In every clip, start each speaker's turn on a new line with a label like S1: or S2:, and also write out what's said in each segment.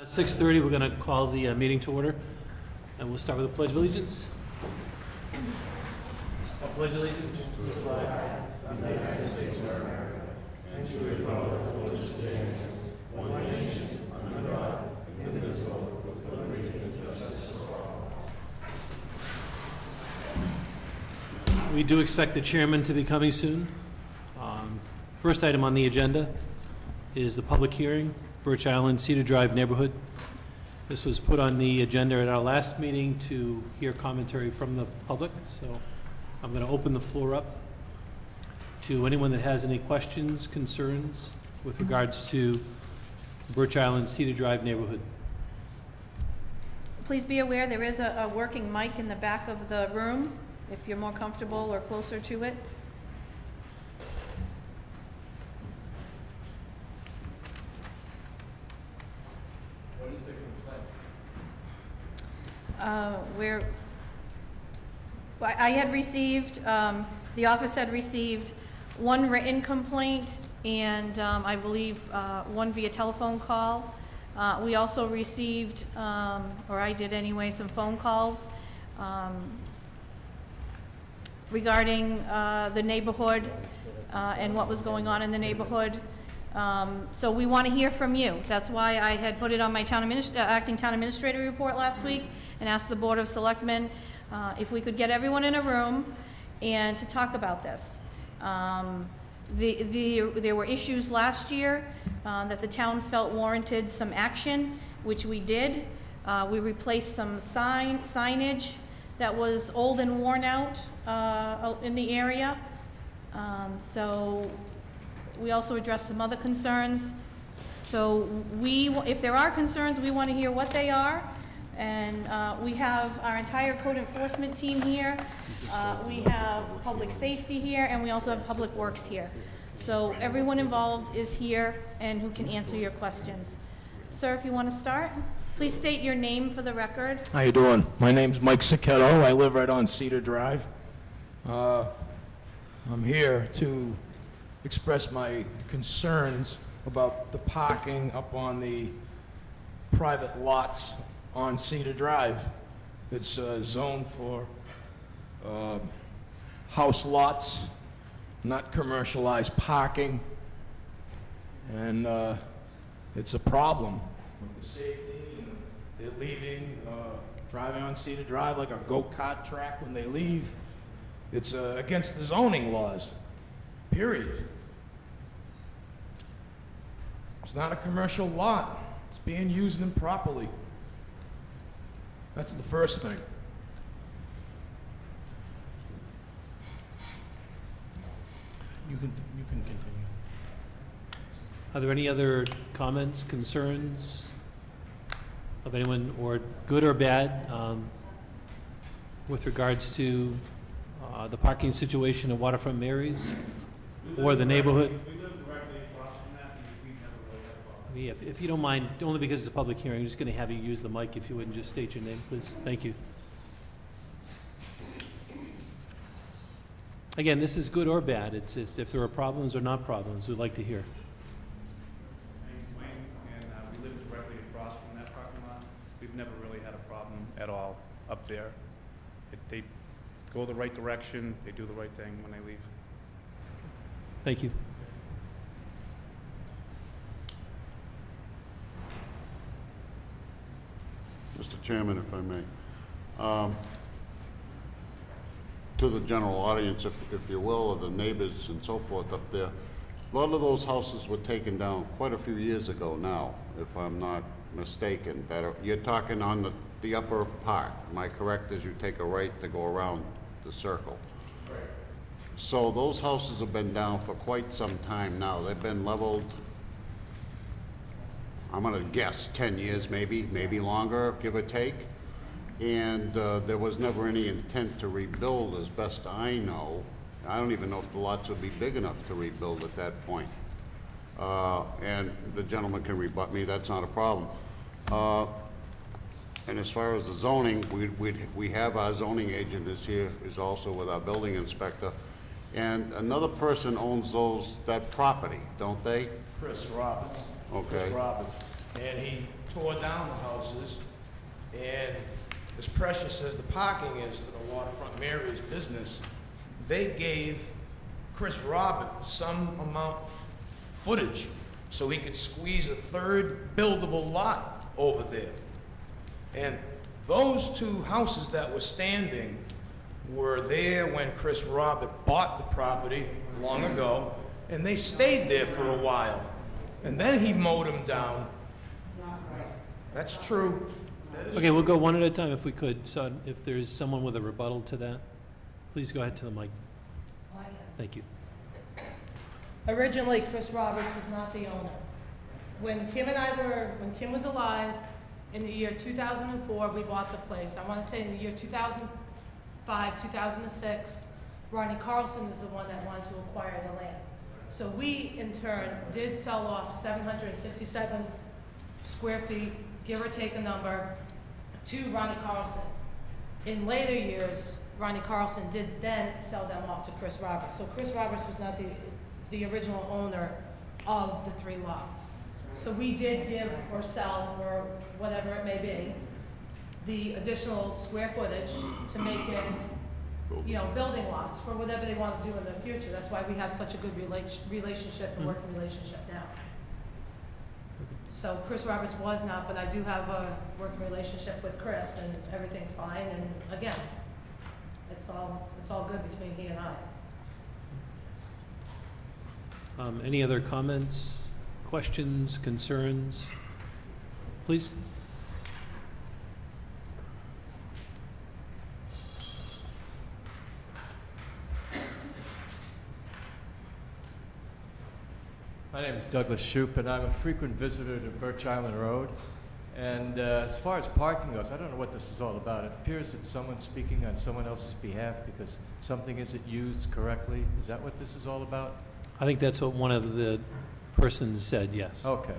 S1: 6:30, we're going to call the meeting to order, and we'll start with the Pledge of Allegiance. I pledge allegiance to the flag of the United States of America and to the republic for which it stands, one nation, under God, indivisible, with liberty and justice for all. We do expect the chairman to be coming soon. First item on the agenda is the public hearing, Birch Island, Cedar Drive neighborhood. This was put on the agenda at our last meeting to hear commentary from the public, so I'm going to open the floor up to anyone that has any questions, concerns with regards to Birch Island, Cedar Drive neighborhood.
S2: Please be aware there is a working mic in the back of the room, if you're more comfortable or closer to it. I had received, the office had received one written complaint and I believe one via telephone call. We also received, or I did anyway, some phone calls regarding the neighborhood and what was going on in the neighborhood. So we want to hear from you. That's why I had put it on my acting town administrator report last week and asked the Board of Selectmen if we could get everyone in a room and to talk about this. There were issues last year that the town felt warranted some action, which we did. We replaced some signage that was old and worn out in the area. So we also addressed some other concerns. So if there are concerns, we want to hear what they are. And we have our entire code enforcement team here. We have public safety here, and we also have public works here. So everyone involved is here and who can answer your questions. Sir, if you want to start, please state your name for the record.
S3: How you doing? My name's Mike Sacchetto. I live right on Cedar Drive. I'm here to express my concerns about the parking up on the private lots on Cedar Drive. It's zoned for house lots, not commercialized parking, and it's a problem with the safety. And they're leaving, driving on Cedar Drive like a go-kart track when they leave. It's against the zoning laws, period. It's not a commercial lot. It's being used improperly. That's the first thing. You can continue.
S1: Are there any other comments, concerns of anyone, or good or bad, with regards to the parking situation at Waterfront Mary's or the neighborhood?
S4: We live directly across from that, and we've never really had a problem.
S1: If you don't mind, only because it's a public hearing, I'm just going to have you use the mic if you wouldn't just state your name, please. Thank you. Again, this is good or bad. It's if there are problems or not problems, we'd like to hear.
S4: My name's Wayne, and we live directly across from that parking lot. We've never really had a problem at all up there. They go the right direction, they do the right thing when they leave.
S1: Thank you.
S5: Mr. Chairman, if I may. To the general audience, if you will, or the neighbors and so forth up there, a lot of those houses were taken down quite a few years ago now, if I'm not mistaken. You're talking on the upper part, am I correct, as you take a right to go around the circle?
S3: Right.
S5: So those houses have been down for quite some time now. They've been leveled, I'm gonna guess 10 years, maybe longer, give or take. And there was never any intent to rebuild, as best I know. I don't even know if the lots would be big enough to rebuild at that point. And the gentleman can rebut me, that's not a problem. And as far as the zoning, we have our zoning agent is here, is also with our building inspector. And another person owns that property, don't they?
S3: Chris Roberts.
S5: Okay.
S3: Chris Roberts. and he tore down the houses. And as precious as the parking is to the waterfront Mary's business, they gave Chris Roberts some amount of footage so he could squeeze a third buildable lot over there. And those two houses that were standing were there when Chris Robert bought the property long ago, and they stayed there for a while. And then he mowed them down. That's true.
S1: Okay, we'll go one at a time if we could. So if there's someone with a rebuttal to that, please go ahead to the mic. Thank you.
S6: Originally, Chris Roberts was not the owner. When Kim was alive, in the year 2004, we bought the place. I want to say in the year 2005, 2006, Ronnie Carlson is the one that wanted to acquire the land. So we, in turn, did sell off 767 square feet, give or take a number, to Ronnie Carlson. In later years, Ronnie Carlson did then sell them off to Chris Roberts. So Chris Roberts was not the original owner of the 3 lots. So we did give or sell, or whatever it may be, the additional square footage to make it, building lots for whatever they want to do in the future. That's why we have such a good relationship and working relationship now. So Chris Roberts was not, but I do have a working relationship with Chris, and everything's fine. And again, it's all good between he and I.
S1: Any other comments, questions, concerns? Please.
S7: My name is Douglas Shoup, and I'm a frequent visitor to Birch Island Road. And as far as parking goes, I don't know what this is all about. It appears that someone's speaking on someone else's behalf because something isn't used correctly. Is that what this is all about?
S1: I think that's what one of the persons said, yes.
S7: Okay.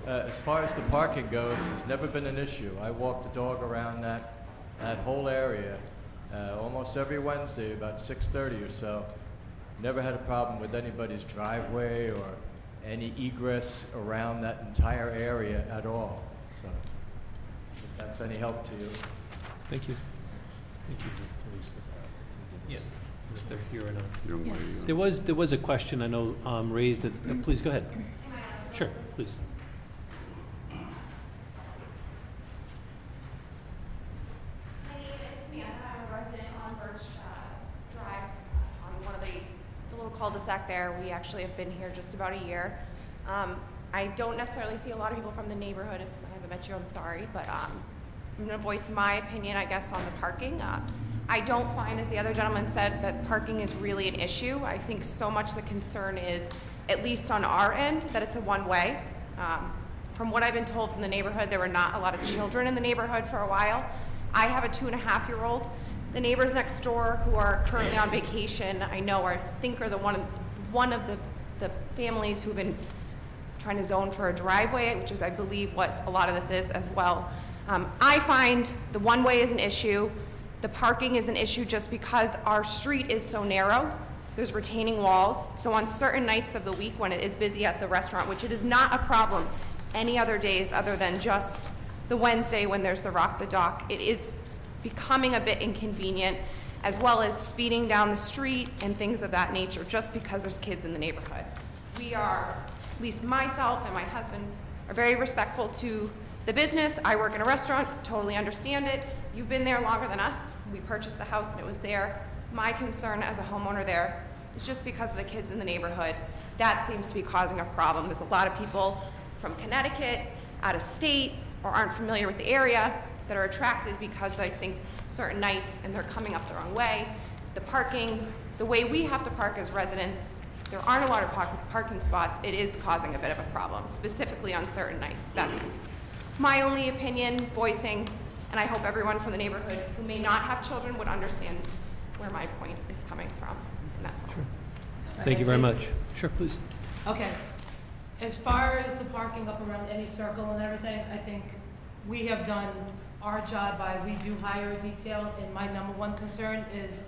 S7: As far as the parking goes, it's never been an issue. I walk the dog around that whole area almost every Wednesday about 6:30 or so. Never had a problem with anybody's driveway or any egress around that entire area at all. So, if that's any help to you.
S1: Thank you. Thank you. Yeah, if they're here or not.
S5: Young lady.
S1: There was a question I know raised. Please go ahead. Sure, please.
S8: My name is Samantha. I'm a resident on Birch Drive, on one of the little cul-de-sac there. We actually have been here just about a year. I don't necessarily see a lot of people from the neighborhood. If I haven't met you, I'm sorry, but I'm going to voice my opinion, I guess, on the parking. I don't find, as the other gentleman said, that parking is really an issue. I think so much the concern is, at least on our end, that it's a one-way. From what I've been told from the neighborhood, there were not a lot of children in the neighborhood for a while. I have a 2.5-year-old. The neighbors next door who are currently on vacation, I know, I think are one of the families who've been trying to zone for a driveway, which is, I believe, what a lot of this is as well. I find the one-way is an issue. The parking is an issue just because our street is so narrow. There's retaining walls. So on certain nights of the week when it is busy at the restaurant, which it is not a problem any other days other than just the Wednesday when there's the Rock the Dock, it is becoming a bit inconvenient, as well as speeding down the street and things of that nature, just because there's kids in the neighborhood. We are, at least myself and my husband, are very respectful to the business. I work in a restaurant, totally understand it. You've been there longer than us. We purchased the house and it was there. My concern as a homeowner there is just because of the kids in the neighborhood. That seems to be causing a problem. There's a lot of people from Connecticut, out of state, or aren't familiar with the area that are attracted because I think certain nights and they're coming up the wrong way. The parking, the way we have to park as residents, there aren't a lot of parking spots. It is causing a bit of a problem, specifically on certain nights. That's my only opinion voicing, and I hope everyone from the neighborhood who may not have children would understand where my point is coming from, and that's all.
S1: Sure. Thank you very much. Sure, please.
S6: Okay. As far as the parking up around any circle and everything, I think we have done our job by, we do hire a detail, and my number one concern is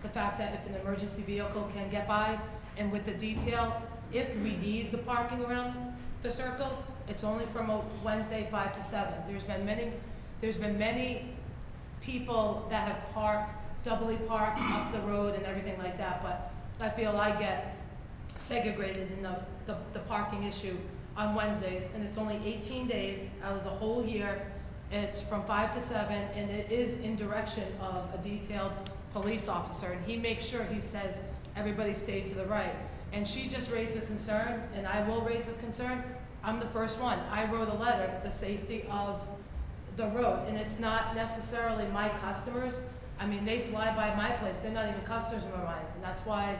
S6: the fact that if an emergency vehicle can get by, and with the detail, if we need the parking around the circle, it's only from a Wednesday 5 to 7. There's been many people that have parked, doubly parked up the road and everything like that, but I feel I get segregated in the parking issue on Wednesdays, and it's only 18 days out of the whole year. It's from 5 to 7, and it is in direction of a detailed police officer, and he makes sure, he says, everybody stay to the right. And she just raised a concern, and I will raise a concern. I'm the first one. I wrote a letter, the safety of the road, and it's not necessarily my customers. I mean, they fly by my place. They're not even customers of mine, and that's why,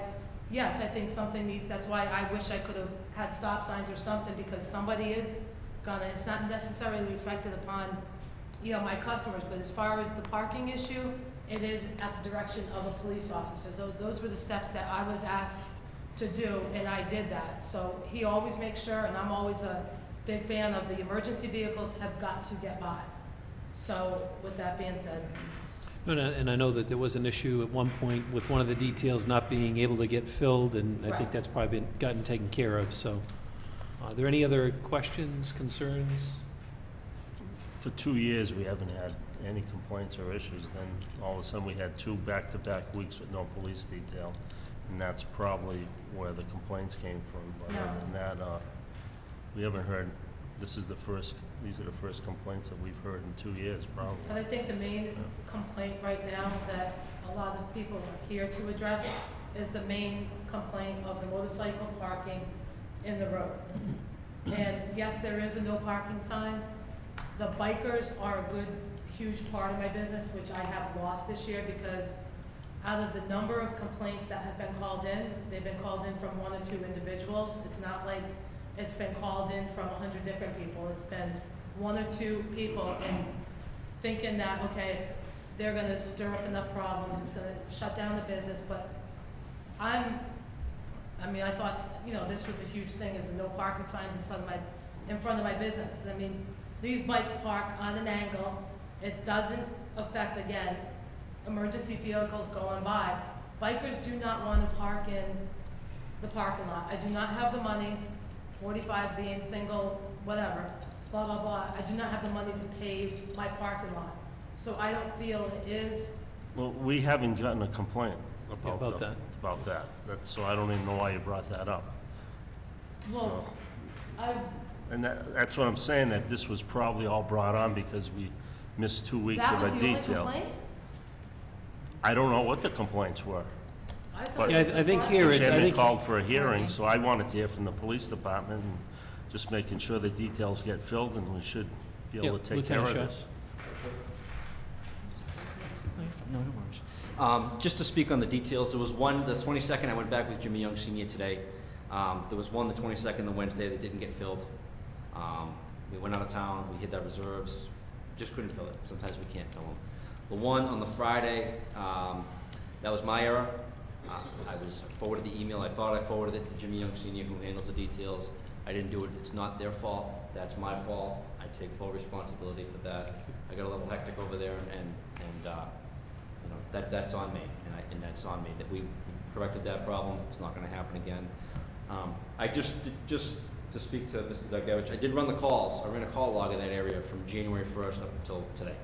S6: yes, I think something needs, that's why I wish I could have had stop signs or something, because somebody is gonna, it's not necessarily reflected upon, you know, my customers, but as far as the parking issue, it is at the direction of a police officer. So those were the steps that I was asked to do, and I did that. So he always makes sure, and I'm always a big fan of the emergency vehicles have got to get by. So with that being said.
S1: No, and I know that there was an issue at one point with one of the details not being able to get filled, and I think
S6: Right.
S1: that's probably gotten taken care of, so. Are there any other questions, concerns?
S9: For 2 years, we haven't had any complaints or issues. Then all of a sudden, we had 2 back-to-back weeks with no police detail. And that's probably where the complaints came from. But other than that, we haven't heard, these are the first complaints that we've heard in 2 years, probably.
S6: But I think the main complaint right now that a lot of people are here to address is the main complaint of the motorcycle parking in the road. And yes, there is a no parking sign. The bikers are a good, huge part of my business, which I have lost this year because out of the number of complaints that have been called in, they've been called in from 1 or 2 individuals. It's not like it's been called in from 100 different people. It's been 1 or 2 people, and thinking that, okay, they're gonna stir up enough problems, it's gonna shut down the business, but I thought, you know, this was a huge thing, is the no parking signs in front of my business. I mean, these bikes park on an angle. It doesn't affect, again, emergency vehicles going by. Bikers do not want to park in the parking lot. I do not have the money, 45 being single, whatever, blah, blah, blah. I do not have the money to pave my parking lot. So I don't feel it is.
S9: Well, we haven't gotten a complaint
S1: About that.
S9: About that. So I don't even know why you brought that up.
S6: Well,
S9: So- And that's what I'm saying, that this was probably all brought on because we missed 2 weeks
S6: that
S9: of
S6: was
S9: a
S6: the only
S9: detail.
S6: complaint?
S9: I don't know what the complaints were.
S6: I thought
S9: But-
S6: it
S1: Yeah,
S6: was
S1: I think
S6: the
S1: here
S9: The
S1: it's, I
S9: chairman
S1: think,
S9: called for a hearing, so I wanted to hear from the police department and just making sure the details get filled, and we should be able to
S1: Yeah,
S9: take care of
S1: Lieutenant
S9: this.
S10: No, no worries. Just to speak on the details, there was one, the 22nd, I went back with Jimmy Young Senior today. There was one, the 22nd, the Wednesday, that didn't get filled. We went out of town, we hit our reserves, just couldn't fill it. Sometimes we can't fill them. The one on the Friday, that was my error. I was forwarded the email, I thought I forwarded it to Jimmy Young Senior, who handles the details. I didn't do it, it's not their fault, that's my fault. I take full responsibility for that. I got a little hectic over there, and you know, that's on me, and that's on me, that we've corrected that problem, it's not gonna happen again. I just to speak to Mr. Dugevich, I did run the calls, I ran a call log in that area from January 1st up until today.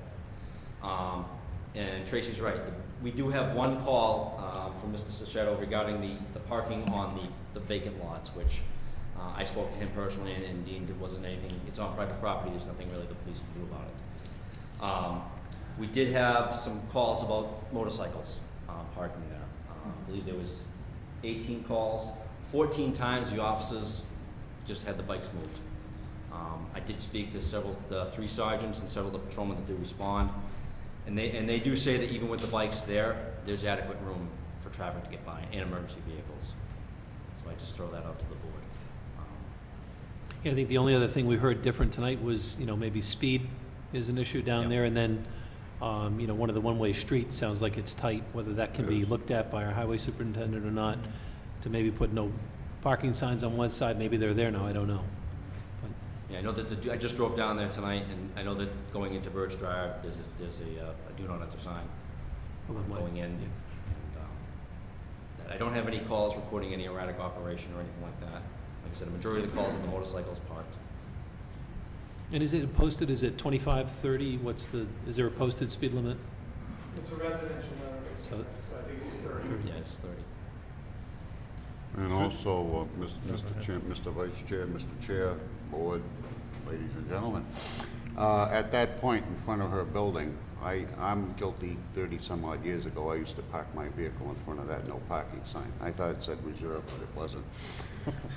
S10: And Tracy's right, we do have one call from Mr. Sachetto regarding the parking on the vacant lots, which I spoke to him personally and deemed it wasn't anything, it's on private property, there's nothing really the police can do about it. We did have some calls about motorcycles parking there. I believe there was 18 calls, 14 times the officers just had the bikes moved. I did speak to the 3 sergeants and several of the patrolmen that do respond, and they do say that even with the bikes there's adequate room for traffic to get by and emergency vehicles. So I just throw that out to the board.
S1: yeah, I think the only other thing we heard different tonight was, you know, maybe speed is an issue down
S10: Yep.
S1: there, and then, you know, one of the one-way streets sounds like it's tight, whether that can be looked at by our highway superintendent or not, to maybe put no parking signs on one side, maybe they're there now, I don't know.
S10: Yeah, I know I just drove down there tonight, and I know that going into Birch Drive, there's a do not enter sign
S1: For one way.
S10: going in.
S1: Yeah.
S10: And, I don't have any calls reporting any erratic operation or anything like that. Like I said, a majority of the calls are the motorcycles parked.
S1: And is it posted, is it 25, 30? Is there a posted speed limit?
S11: It's a residential
S1: So-
S11: area, so I think it's 30.
S10: Yeah, it's 30.
S5: And also, Mr. Chair, Mr. Vice Chair, Mr. Chair, Board, ladies and gentlemen, at that point in front of her building, I'm guilty 30-some-odd years ago. I used to park my vehicle in front of that no parking sign. I thought it said reserved, but it wasn't.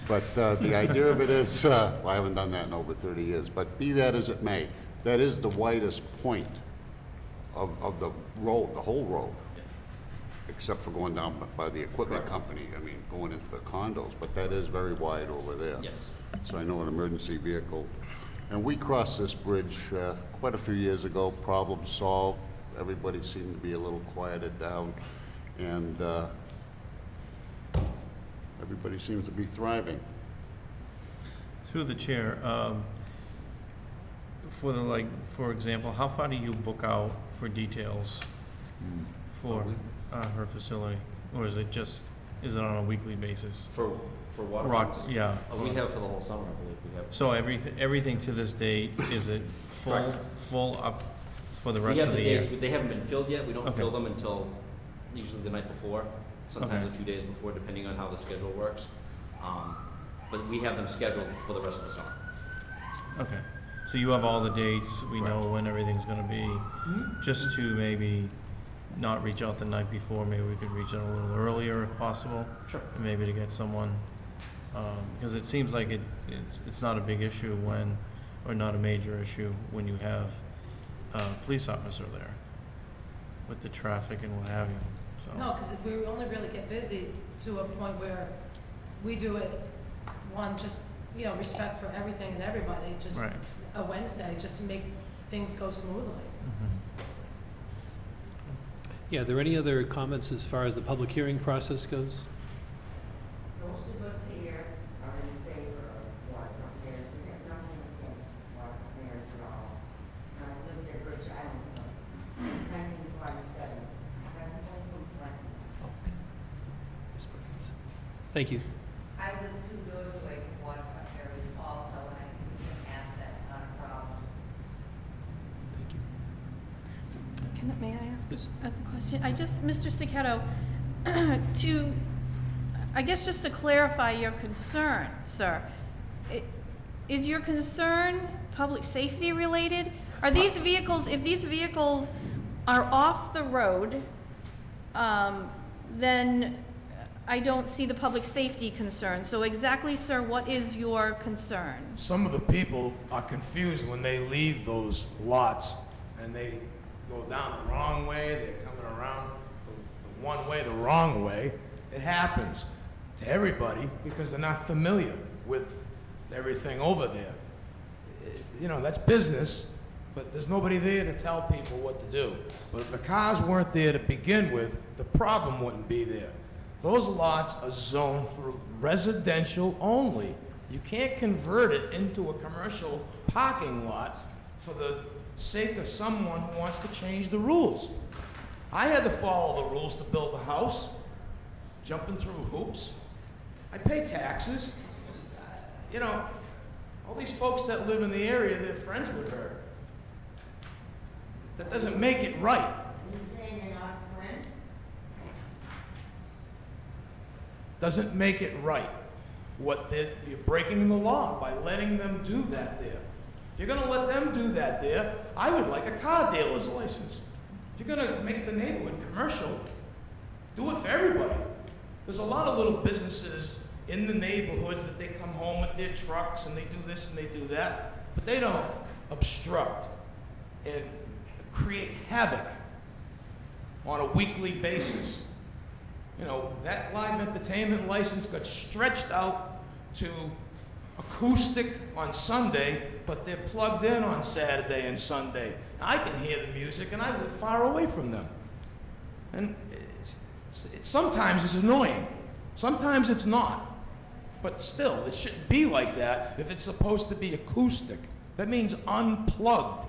S5: But the idea of it is, well, I haven't done that in over 30 years, but be that as it may, that is the widest point of the road, the whole road, except for going down by the equipment company, I mean, going into the condos, but that is very wide over there.
S10: Yes.
S5: So I know an emergency vehicle, and we crossed this bridge quite a few years ago, problem solved, everybody seemed to be a little quieted down, and everybody seems to be thriving.
S11: Through the chair, for example, how far do you book out for details for her facility? Or is it on a weekly basis?
S10: For water
S11: Rock,
S10: falls?
S11: yeah.
S10: We have for the whole summer, I believe we have.
S11: So everything to this date, is it
S10: Correct.
S11: full up for the
S10: We
S11: rest
S10: have
S11: of
S10: the
S11: the year?
S10: dates, they haven't been filled yet, we don't
S11: Okay.
S10: fill them until usually the night before, sometimes a
S11: Okay.
S10: few days before, depending on how the schedule works. But we have them scheduled for the rest of the summer.
S11: Okay, so you have all the dates, we know
S10: Correct.
S11: when everything's gonna be, just to maybe not reach out the night before, maybe we could reach out a little earlier if possible,
S10: Sure.
S11: and maybe to get someone, because it seems like it's not a big issue when, or not a major issue when you have a police officer there with the traffic and what have you, so.
S6: No, because we only really get busy to a point where we do it, just, respect for everything and everybody, just
S11: Right.
S6: a Wednesday, just to make things go smoothly.
S11: Mhm.
S1: Yeah, are there any other comments as far as the public hearing process goes?
S12: Most of us here are in favor of waterfront fairs. We have nothing against waterfront fairs at all. I lived at Rich Island Place since 1947. I have no complaints.
S1: Ms. Perkins? Thank you.
S12: I live 2 doors away from waterfront fairs also, and I can ask that, not a problem.
S1: Thank you.
S2: May I ask
S1: Yes.
S2: a question? Mr. Cichetto, I guess just to clarify your concern, sir, is your concern public safety related? Are these vehicles, if these vehicles are off the road, then I don't see the public safety concern. So exactly, sir, what is your concern?
S3: Some of the people are confused when they leave those lots and they go down the wrong way, they're coming around the one way, the wrong way. It happens to everybody because they're not familiar with everything over there. That's business, but there's nobody there to tell people what to do. But if the cars weren't there to begin with, the problem wouldn't be there. Those lots are zoned for residential only. You can't convert it into a commercial parking lot for the sake of someone who wants to change the rules. I had to follow the rules to build a house, jumping through hoops. I pay taxes. All these folks that live in the area, they're friends with her. That doesn't make it right.
S12: Are you saying you're not a friend?
S3: Doesn't make it right. You're breaking the law by letting them do that there. If you're gonna let them do that there, I would like a car dealer's license. If you're gonna make the neighborhood commercial, do it for everybody. There's a lot of little businesses in the neighborhoods that they come home with their trucks and they do this and they do that, but they don't obstruct and create havoc on a weekly basis. That live entertainment license got stretched out to acoustic on Sunday, but they're plugged in on Saturday and Sunday. I can hear the music, and I live far away from them. And sometimes it's annoying. Sometimes it's not. But still, it shouldn't be like that if it's supposed to be acoustic. That means unplugged.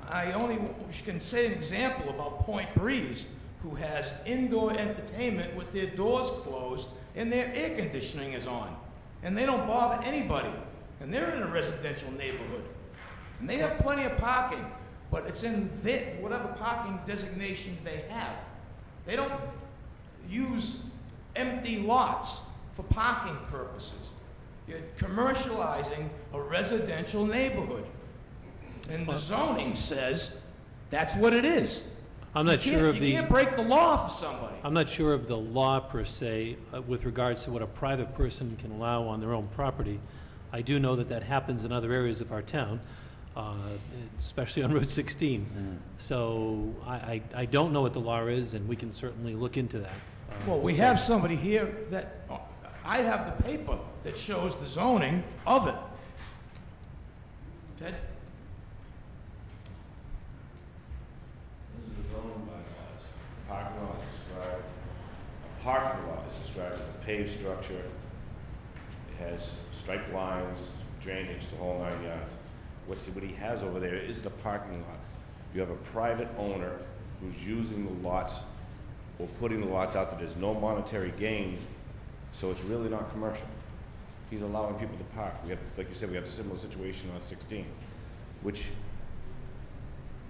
S3: I only can say an example about Point Breeze, who has indoor entertainment with their doors closed and their air conditioning is on. and they don't bother anybody. And they're in a residential neighborhood. And they have plenty of parking, but it's in their, whatever parking designation they have. They don't use empty lots for parking purposes. You're commercializing a residential neighborhood. And the zoning says that's what it is.
S1: I'm not sure of the...
S3: You can't break the law for somebody.
S1: I'm not sure of the law per se with regards to what a private person can allow on their own property. I do know that that happens in other areas of our town, especially on Route 16. So I don't know what the law is, and we can certainly look into that.
S3: Well, we have somebody here that, I have the paper that shows the zoning of it. Ted?
S13: This is the zoning bylaws. Parking lot is described, a parking lot is described as a paved structure. It has striped lines, drainage, the whole 9 yards. What he has over there is the parking lot. You have a private owner who's using the lots or putting the lots out there. There's no monetary gain, so it's really not commercial. He's allowing people to park. We have, like you said, we have a similar situation on 16, which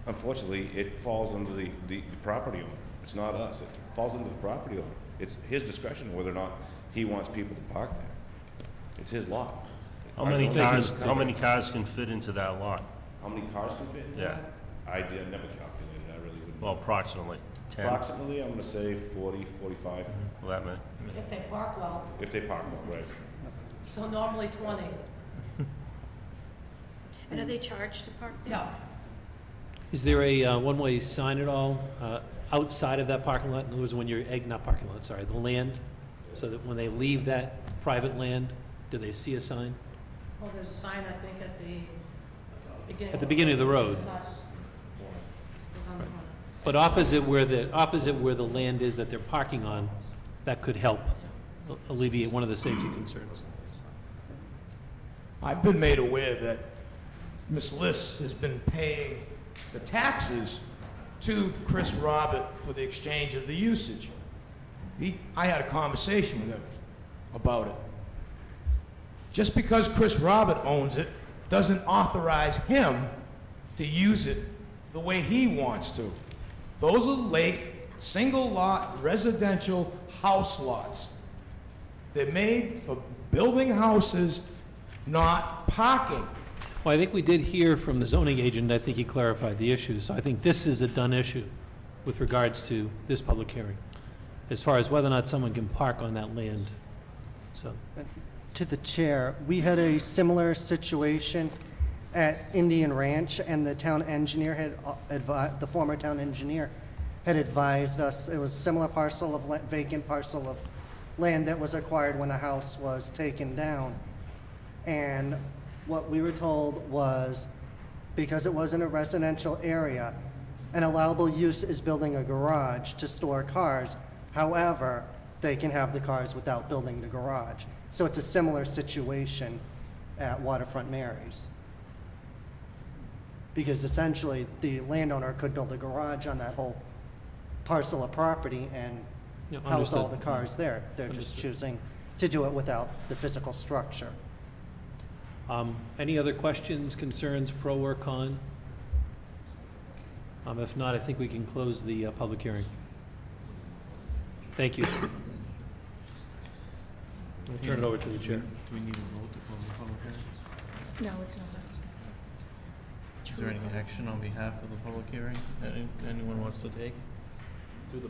S13: unfortunately it falls under the property owner. It's not us. It falls under the property owner. It's his discretion whether or not he wants people to park there. It's his lot.
S9: How many cars can fit into that lot?
S13: How many cars can fit into
S9: Yeah.
S13: that? I never calculated. I really wouldn't.
S9: Well, approximately 10.
S13: Approximately, I'm gonna say 40, 45,
S9: Well, that many.
S6: If they park well,
S13: if they park well, right.
S6: so normally 20.
S2: And are they charged to park there?
S6: No,
S1: Is there a one-way sign at all outside of that parking lot? In other words, when you're, not parking lot, sorry, the land, so that when they leave that private land, do they see a sign?
S6: well, there's a sign, I think, at the beginning.
S1: At the beginning of the road.
S6: It's on the corner.
S1: But opposite where the land is that they're parking on, that could help alleviate one of the safety concerns.
S3: I've been made aware that Ms. Liss has been paying the taxes to Chris Robert for the exchange of the usage. I had a conversation with him about it. Just because Chris Robert owns it doesn't authorize him to use it the way he wants to. Those are single lot, residential house lots. They're made for building houses, not parking.
S1: Well, I think we did hear from the zoning agent, I think he clarified the issue, so I think this is a done issue with regards to this public hearing, as far as whether or not someone can park on that land, so.
S14: To the chair, we had a similar situation at Indian Ranch, and the town engineer had the former town engineer had advised us, it was a similar parcel of vacant parcel of land that was acquired when a house was taken down. And what we were told was, because it was in a residential area, an allowable use is building a garage to store cars. However, they can have the cars without building the garage. So it's a similar situation at Waterfront Mary's. Because essentially, the landowner could build a garage on that whole parcel of property and
S1: Yeah,
S14: house all
S1: understood.
S14: the cars there. They're just choosing to do it without the physical structure.
S1: Any other questions, concerns, pro or con? If not, I think we can close the public hearing. Thank you. I'll turn it over to the chair.
S11: Do we need a vote to close the public hearing?
S2: No, it's not.
S11: Is there any action on behalf of the public hearing that anyone wants to take?
S10: Through the,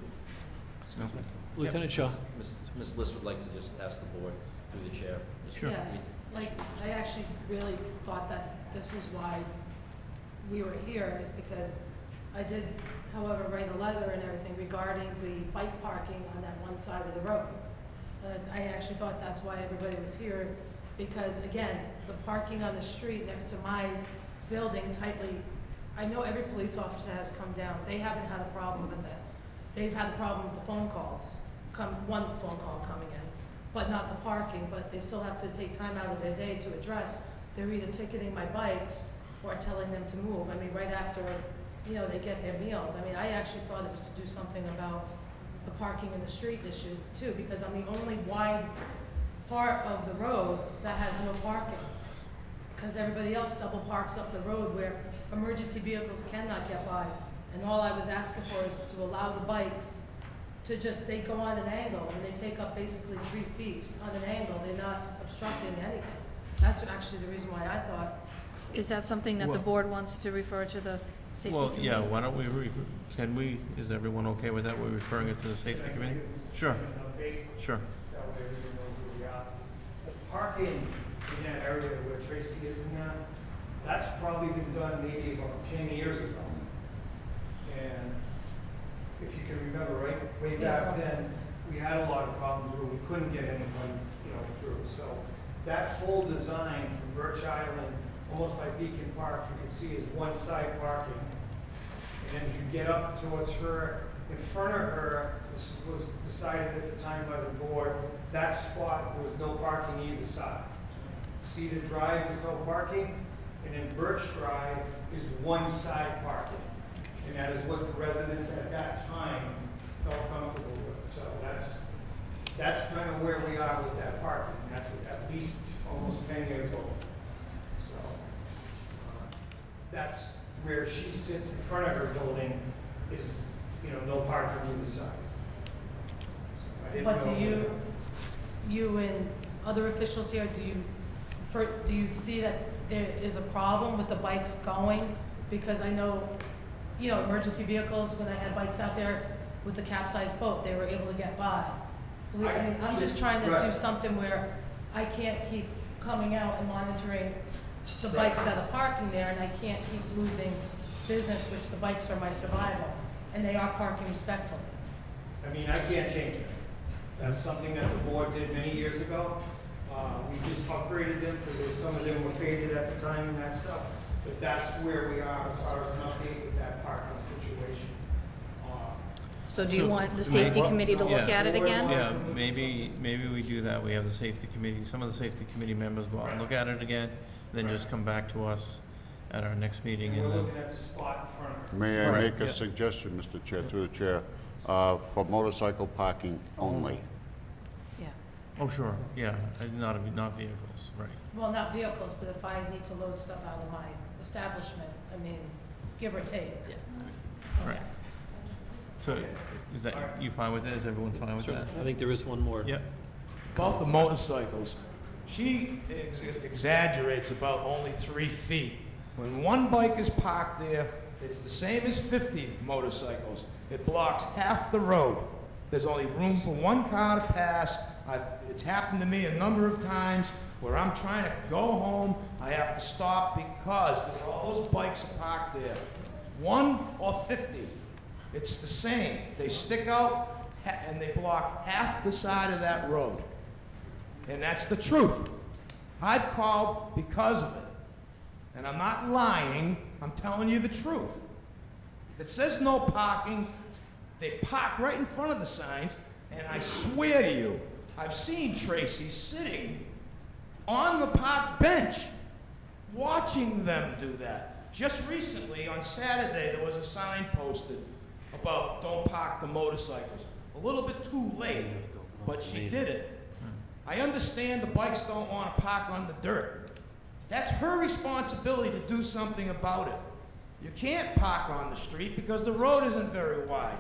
S11: No?
S1: Lieutenant Shaw.
S10: Ms. Liss would like to just ask the board, through the chair. just-
S11: Sure.
S6: Yes, like, I actually really thought that this is why we were here, is because I did, however, write a letter and everything regarding the bike parking on that one side of the road. I actually thought that's why everybody was here, because again, the parking on the street next to my building tightly, I know every police officer has come down, they haven't had a problem with that. They've had a problem with the phone calls, one phone call coming in, but not the parking, but they still have to take time out of their day to address. They're either ticketing my bikes or telling them to move. I mean, right after, they get their meals. I mean, I actually thought it was to do something about the parking in the street issue too, because I'm the only wide part of the road that has no parking. Because everybody else double parks up the road where emergency vehicles cannot get by. And all I was asking for is to allow the bikes to just, they go on an angle and they take up basically 3 feet on an angle. They're not obstructing anything. That's actually the reason why I thought.
S2: Is that something that the
S11: Well-
S2: board wants to refer to the safety
S11: Well,
S2: committee?
S11: yeah, why don't can we, is everyone okay with that? We're referring it to the safety committee? Sure, sure.
S15: That way everyone knows where we are. The parking in that area where Tracy is now, that's probably been done maybe about 10 years ago. And if you can remember, right, way back then, we had a lot of problems where we couldn't get anyone, through. So that whole design from Birch Island, almost by Beacon Park, you can see is one side parking. And as you get up towards her, in front of her, this was decided at the time by the board, that spot was no parking either side. Cedar Drive is no parking, and then Birch Drive is one side parking. And that is what the residents at that time felt comfortable with. So that's kind of where we are with that parking. That's at least almost 10 years old. So that's where she sits in front of her building is, no parking either side. So I didn't
S6: But
S15: know-
S6: you and other officials here, do you see that there is a problem with the bikes going? Because I know, emergency vehicles, when I had bikes out there with the capsized boat, they were able to get by. I'm just trying to do something where I can't keep coming out and monitoring the bikes that are parking there, and I can't keep losing business, which the bikes are my survival, and they are parking respectfully.
S15: I can't change it. That's something that the board did many years ago. We just upgraded them because some of them were faded at the time and that stuff. But that's where we are as far as an update with that parking situation.
S2: So do you
S11: So-
S2: want the safety committee to look
S11: Yeah.
S2: at it again?
S11: Yeah, maybe we do that. We have the safety committee, some of the safety committee members go out and look at it again, then just come back to us at our next meeting
S15: We're
S11: and then.
S15: looking at the spot in front of her.
S5: May I
S11: Correct,
S5: make a
S11: yeah.
S5: suggestion, Mr. Chair, through the chair, for motorcycle parking only?
S2: Yeah.
S11: Oh, sure, yeah, not vehicles, right.
S6: Well, not vehicles, but if I need to load stuff out of my establishment, give or take.
S11: Right. So, is that, you fine with that? Is everyone fine with that?
S1: I think there is one more.
S11: Yep.
S3: About the motorcycles, she exaggerates about only 3 feet. When one bike is parked there, it's the same as 50 motorcycles. It blocks half the road. There's only room for one car to pass. It's happened to me a number of times where I'm trying to go home, I have to stop because all those bikes are parked there. 1 or 50, it's the same. They stick out and they block half the side of that road. And that's the truth. I've called because of it. And I'm not lying, I'm telling you the truth. It says no parking, they park right in front of the signs, and I swear to you, I've seen Tracy sitting on the park bench, watching them do that. Just recently, on Saturday, there was a sign posted about don't park the motorcycles. A little bit too late, but she did it. I understand the bikes don't want to park on the dirt. That's her responsibility to do something about it. You can't park on the street because the road isn't very wide.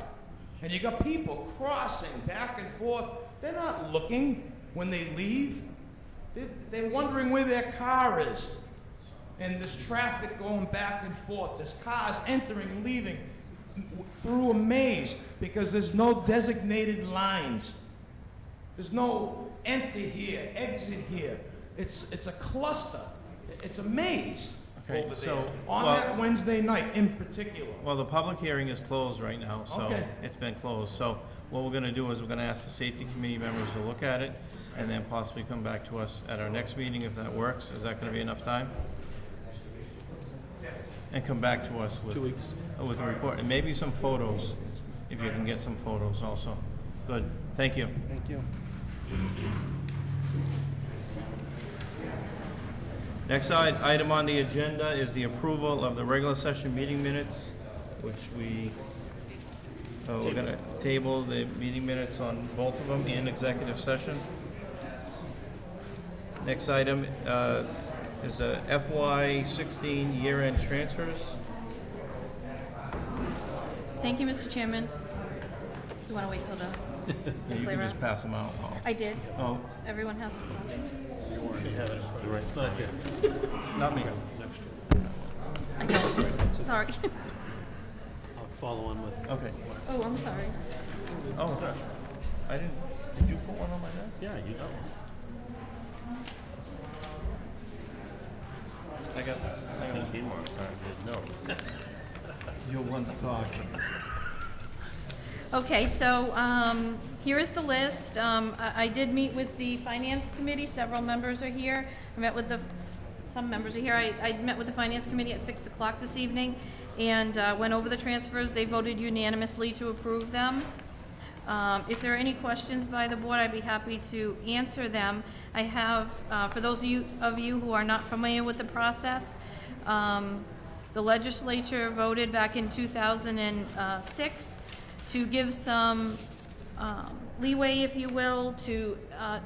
S3: And you got people crossing back and forth. They're not looking when they leave. They're wondering where their car is. And there's traffic going back and forth. There's cars entering and leaving through a maze because there's no designated lines. There's no enter here, exit here. It's a cluster. It's a maze
S11: Okay,
S3: over
S11: so,
S3: there. On
S11: well-
S3: that Wednesday night in particular.
S11: Well, the public hearing is closed right now, so
S3: Okay.
S11: it's been closed. So what we're gonna do is we're gonna ask the safety committee members to look at it and then possibly come back to us at our next meeting if that works. Is that gonna be enough time? And come back to us with.
S1: 2 weeks.
S11: With a report, and maybe some photos, if you can get some photos also. Good, thank you.
S14: Thank you.
S11: Next item on the agenda is the approval of the regular session meeting minutes, which we're gonna table the meeting minutes on both of them in executive session. Next item is FY16 year-end transfers.
S2: Thank you, Mr. Chairman. You want to wait till the
S11: Yeah, you can just pass them out.
S2: I did.
S11: Oh,
S2: Everyone has a copy.
S1: It's not here.
S11: not me.
S2: I don't. Sorry.
S1: I'll follow on with.
S11: Okay.
S2: Oh, I'm sorry.
S11: Oh, I didn't, did you put one on my desk?
S9: Yeah, you got one.
S11: I got
S9: I think he marked, I did, no.
S11: You're one to talk.
S2: Okay, so here is the list. I did meet with the Finance Committee. Several members are here. I met with some members are here. I met with the Finance Committee at 6 o'clock this evening and went over the transfers. They voted unanimously to approve them. If there are any questions by the board, I'd be happy to answer them. I have, for those of you who are not familiar with the process, the legislature voted back in 2006 to give some leeway, if you will, to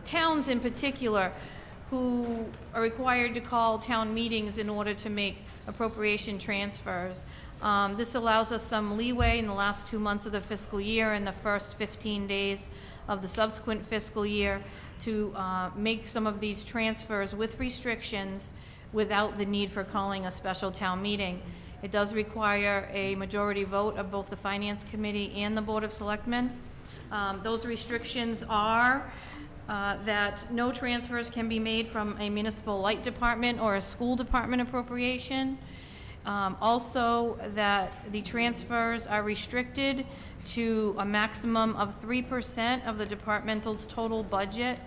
S2: towns in particular who are required to call town meetings in order to make appropriation transfers. This allows us some leeway in the last 2 months of the fiscal year and the first 15 days of the subsequent fiscal year to make some of these transfers with restrictions without the need for calling a special town meeting. It does require a majority vote of both the Finance Committee and the Board of Selectmen. Those restrictions are that no transfers can be made from a municipal light department or a school department appropriation. Also, that the transfers are restricted to a maximum of 3% of the departmental's total budget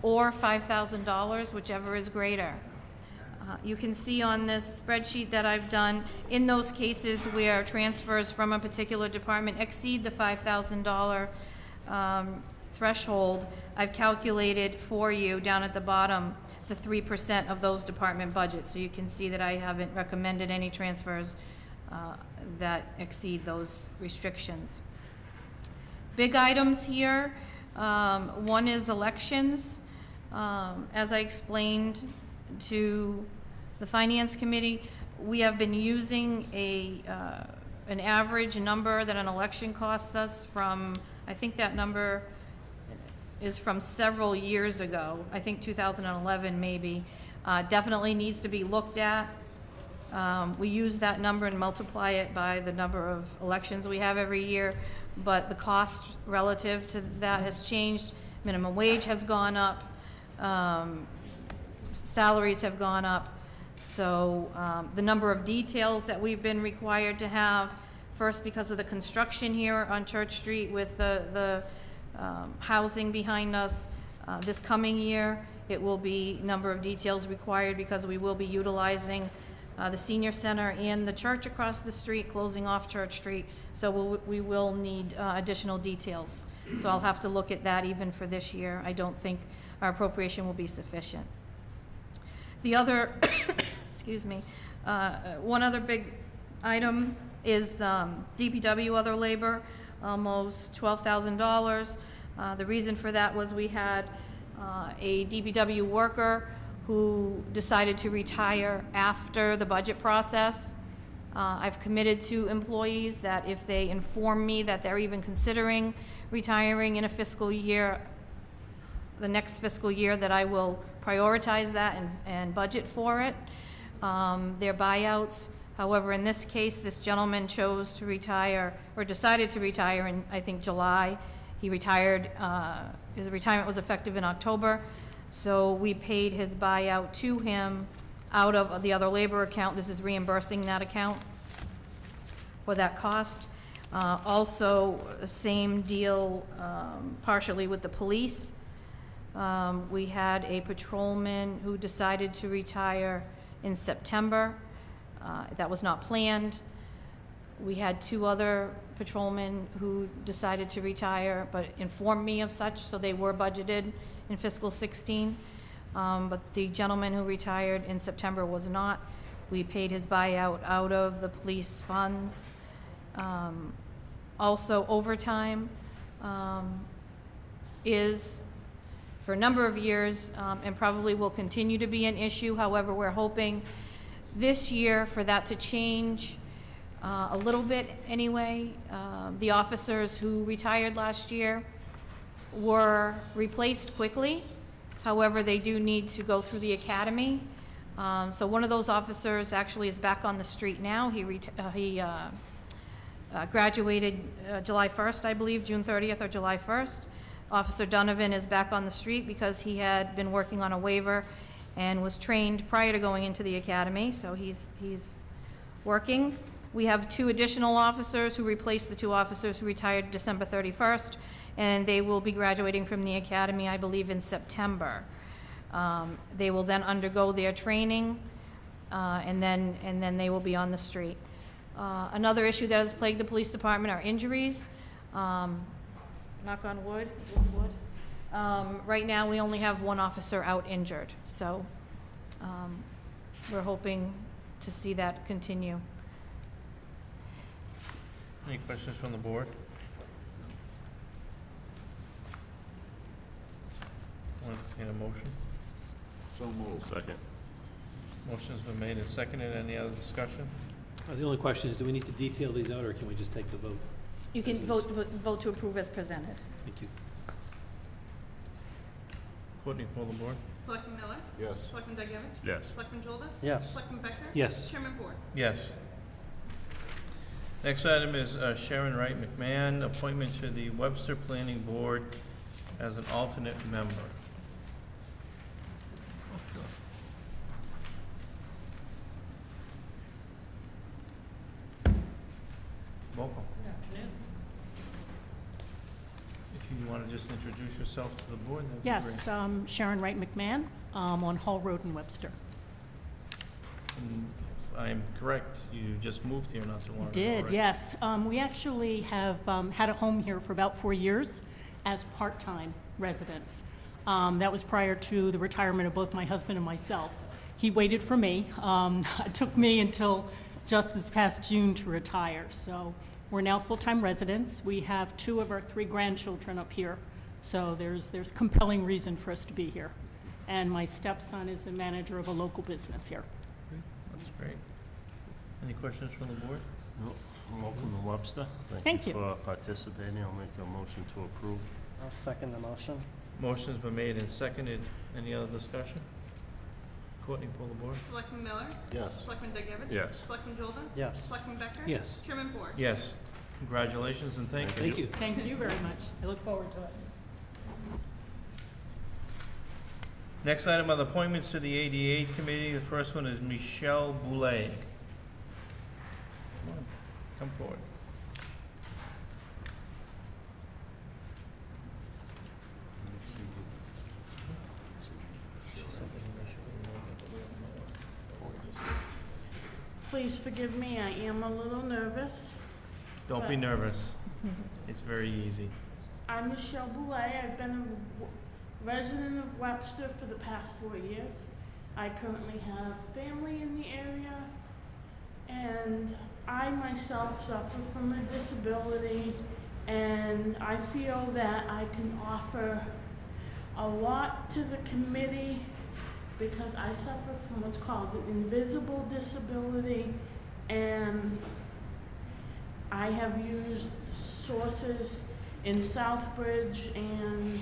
S2: or $5,000, whichever is greater. You can see on this spreadsheet that I've done, in those cases where transfers from a particular department exceed the $5,000 threshold, I've calculated for you down at the bottom the 3% of those department budgets. So you can see that I haven't recommended any transfers that exceed those restrictions. Big items here. One is elections. As I explained to the Finance Committee, we have been using an average number that an election costs us from, I think that number is from several years ago, I think 2011 maybe. Definitely needs to be looked at. We use that number and multiply it by the number of elections we have every year, but the cost relative to that has changed. Minimum wage has gone up. Salaries have gone up. So the number of details that we've been required to have, first because of the construction here on Church Street with the housing behind us. This coming year, it will be number of details required because we will be utilizing the senior center and the church across the street, closing off Church Street. So we will need additional details. So I'll have to look at that even for this year. I don't think our appropriation will be sufficient. The other, excuse me, one other big item is DPW other labor, almost $12,000. The reason for that was we had a DPW worker who decided to retire after the budget process. I've committed to employees that if they inform me that they're even considering retiring in a fiscal year, the next fiscal year, that I will prioritize that and budget for it. Their buyouts. However, in this case, this gentleman chose to retire, or decided to retire in, I think, July. He retired, his retirement was effective in October, so we paid his buyout to him out of the other labor account. This is reimbursing that account for that cost. Also, same deal partially with the police. We had a patrolman who decided to retire in September. That was not planned. We had 2 other patrolmen who decided to retire, but informed me of such, so they were budgeted in fiscal 16. But the gentleman who retired in September was not. We paid his buyout out of the police funds. Also, overtime is for a number of years, and probably will continue to be an issue. However, we're hoping this year for that to change a little bit anyway. The officers who retired last year were replaced quickly. However, they do need to go through the academy. So one of those officers actually is back on the street now. He graduated July 1st, I believe, June 30th or July 1st. Officer Donovan is back on the street because he had been working on a waiver and was trained prior to going into the academy, so he's working. We have 2 additional officers who replaced the 2 officers who retired December 31st, and they will be graduating from the academy, I believe, in September. They will then undergo their training, and then they will be on the street. Another issue that has plagued the police department are injuries. Knock on wood, is this wood? Right now, we only have 1 officer out injured, so we're hoping to see that continue.
S11: Any questions from the board? Want to entertain a motion?
S5: So moved.
S9: Second.
S11: Motion's been made and seconded. Any other discussion?
S1: The only question is, do we need to detail these out, or can we just take the vote?
S2: You can
S1: As is.
S2: vote to approve as presented.
S1: Thank you.
S11: Courtney, pull the board.
S16: Selectman Miller?
S5: Yes.
S16: Selectman Degevich?
S9: Yes.
S16: Selectman Jolda?
S14: Yes.
S16: Selectman Becker?
S1: Yes.
S16: Chairman Ford?
S11: Yes. Next item is Sharon Wright McMahon, appointment to the Webster Planning Board as an alternate member. Oh, sure. Welcome.
S16: Good afternoon.
S11: If you want to just introduce yourself to the board, that'd be great.
S16: Yes, Sharon Wright McMahon, on Hall Road in Webster.
S11: And if I am correct, you just moved here not too long ago,
S16: Did,
S11: right?
S16: yes. We actually have had a home here for about 4 years as part-time residents. That was prior to the retirement of both my husband and myself. He waited for me. It took me until just this past June to retire. So we're now full-time residents. We have 2 of our 3 grandchildren up here. So there's compelling reason for us to be here. And my stepson is the manager of a local business here.
S11: That's great. Any questions from the board?
S9: No. Welcome to Webster.
S16: Thank you.
S9: For participating. I'll make a motion to approve.
S14: I'll second the motion.
S11: Motion's been made and seconded. Any other discussion? Courtney, pull the board.
S16: Selectman Miller?
S5: Yes.
S16: Selectman Degevich?
S9: Yes.
S16: Selectman Jolda?
S14: Yes.
S16: Selectman Becker?
S1: Yes.
S16: Chairman Ford?
S11: Yes. Congratulations and thank you.
S1: Thank you.
S16: Thank you very much. I look forward to it.
S11: Next item are the appointments to the ADA Committee. The first one is Michelle Boulay. Come on, come forward.
S17: Please forgive me, I am a little nervous.
S11: Don't be nervous. It's very easy.
S17: I'm Michelle Boulay. I've been a resident of Webster for the past 4 years. I currently have family in the area, and I myself suffer from a disability, and I feel that I can offer a lot to the committee because I suffer from what's called an invisible disability, and I have used sources in Southbridge and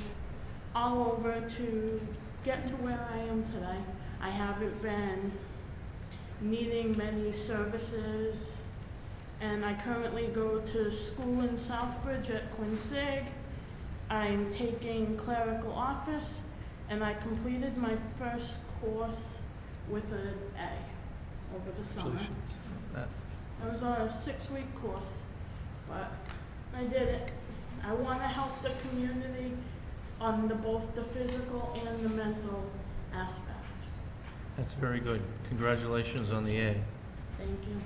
S17: all over to get to where I am today. I haven't been needing many services, and I currently go to school in Southbridge at Quincy. I'm taking clerical office, and I completed my first course with an A over the summer.
S1: Congratulations.
S17: It was a 6-week course, but I did it. I want to help the community on both the physical and the mental aspect.
S11: That's very good. Congratulations on the A.
S17: Thank you.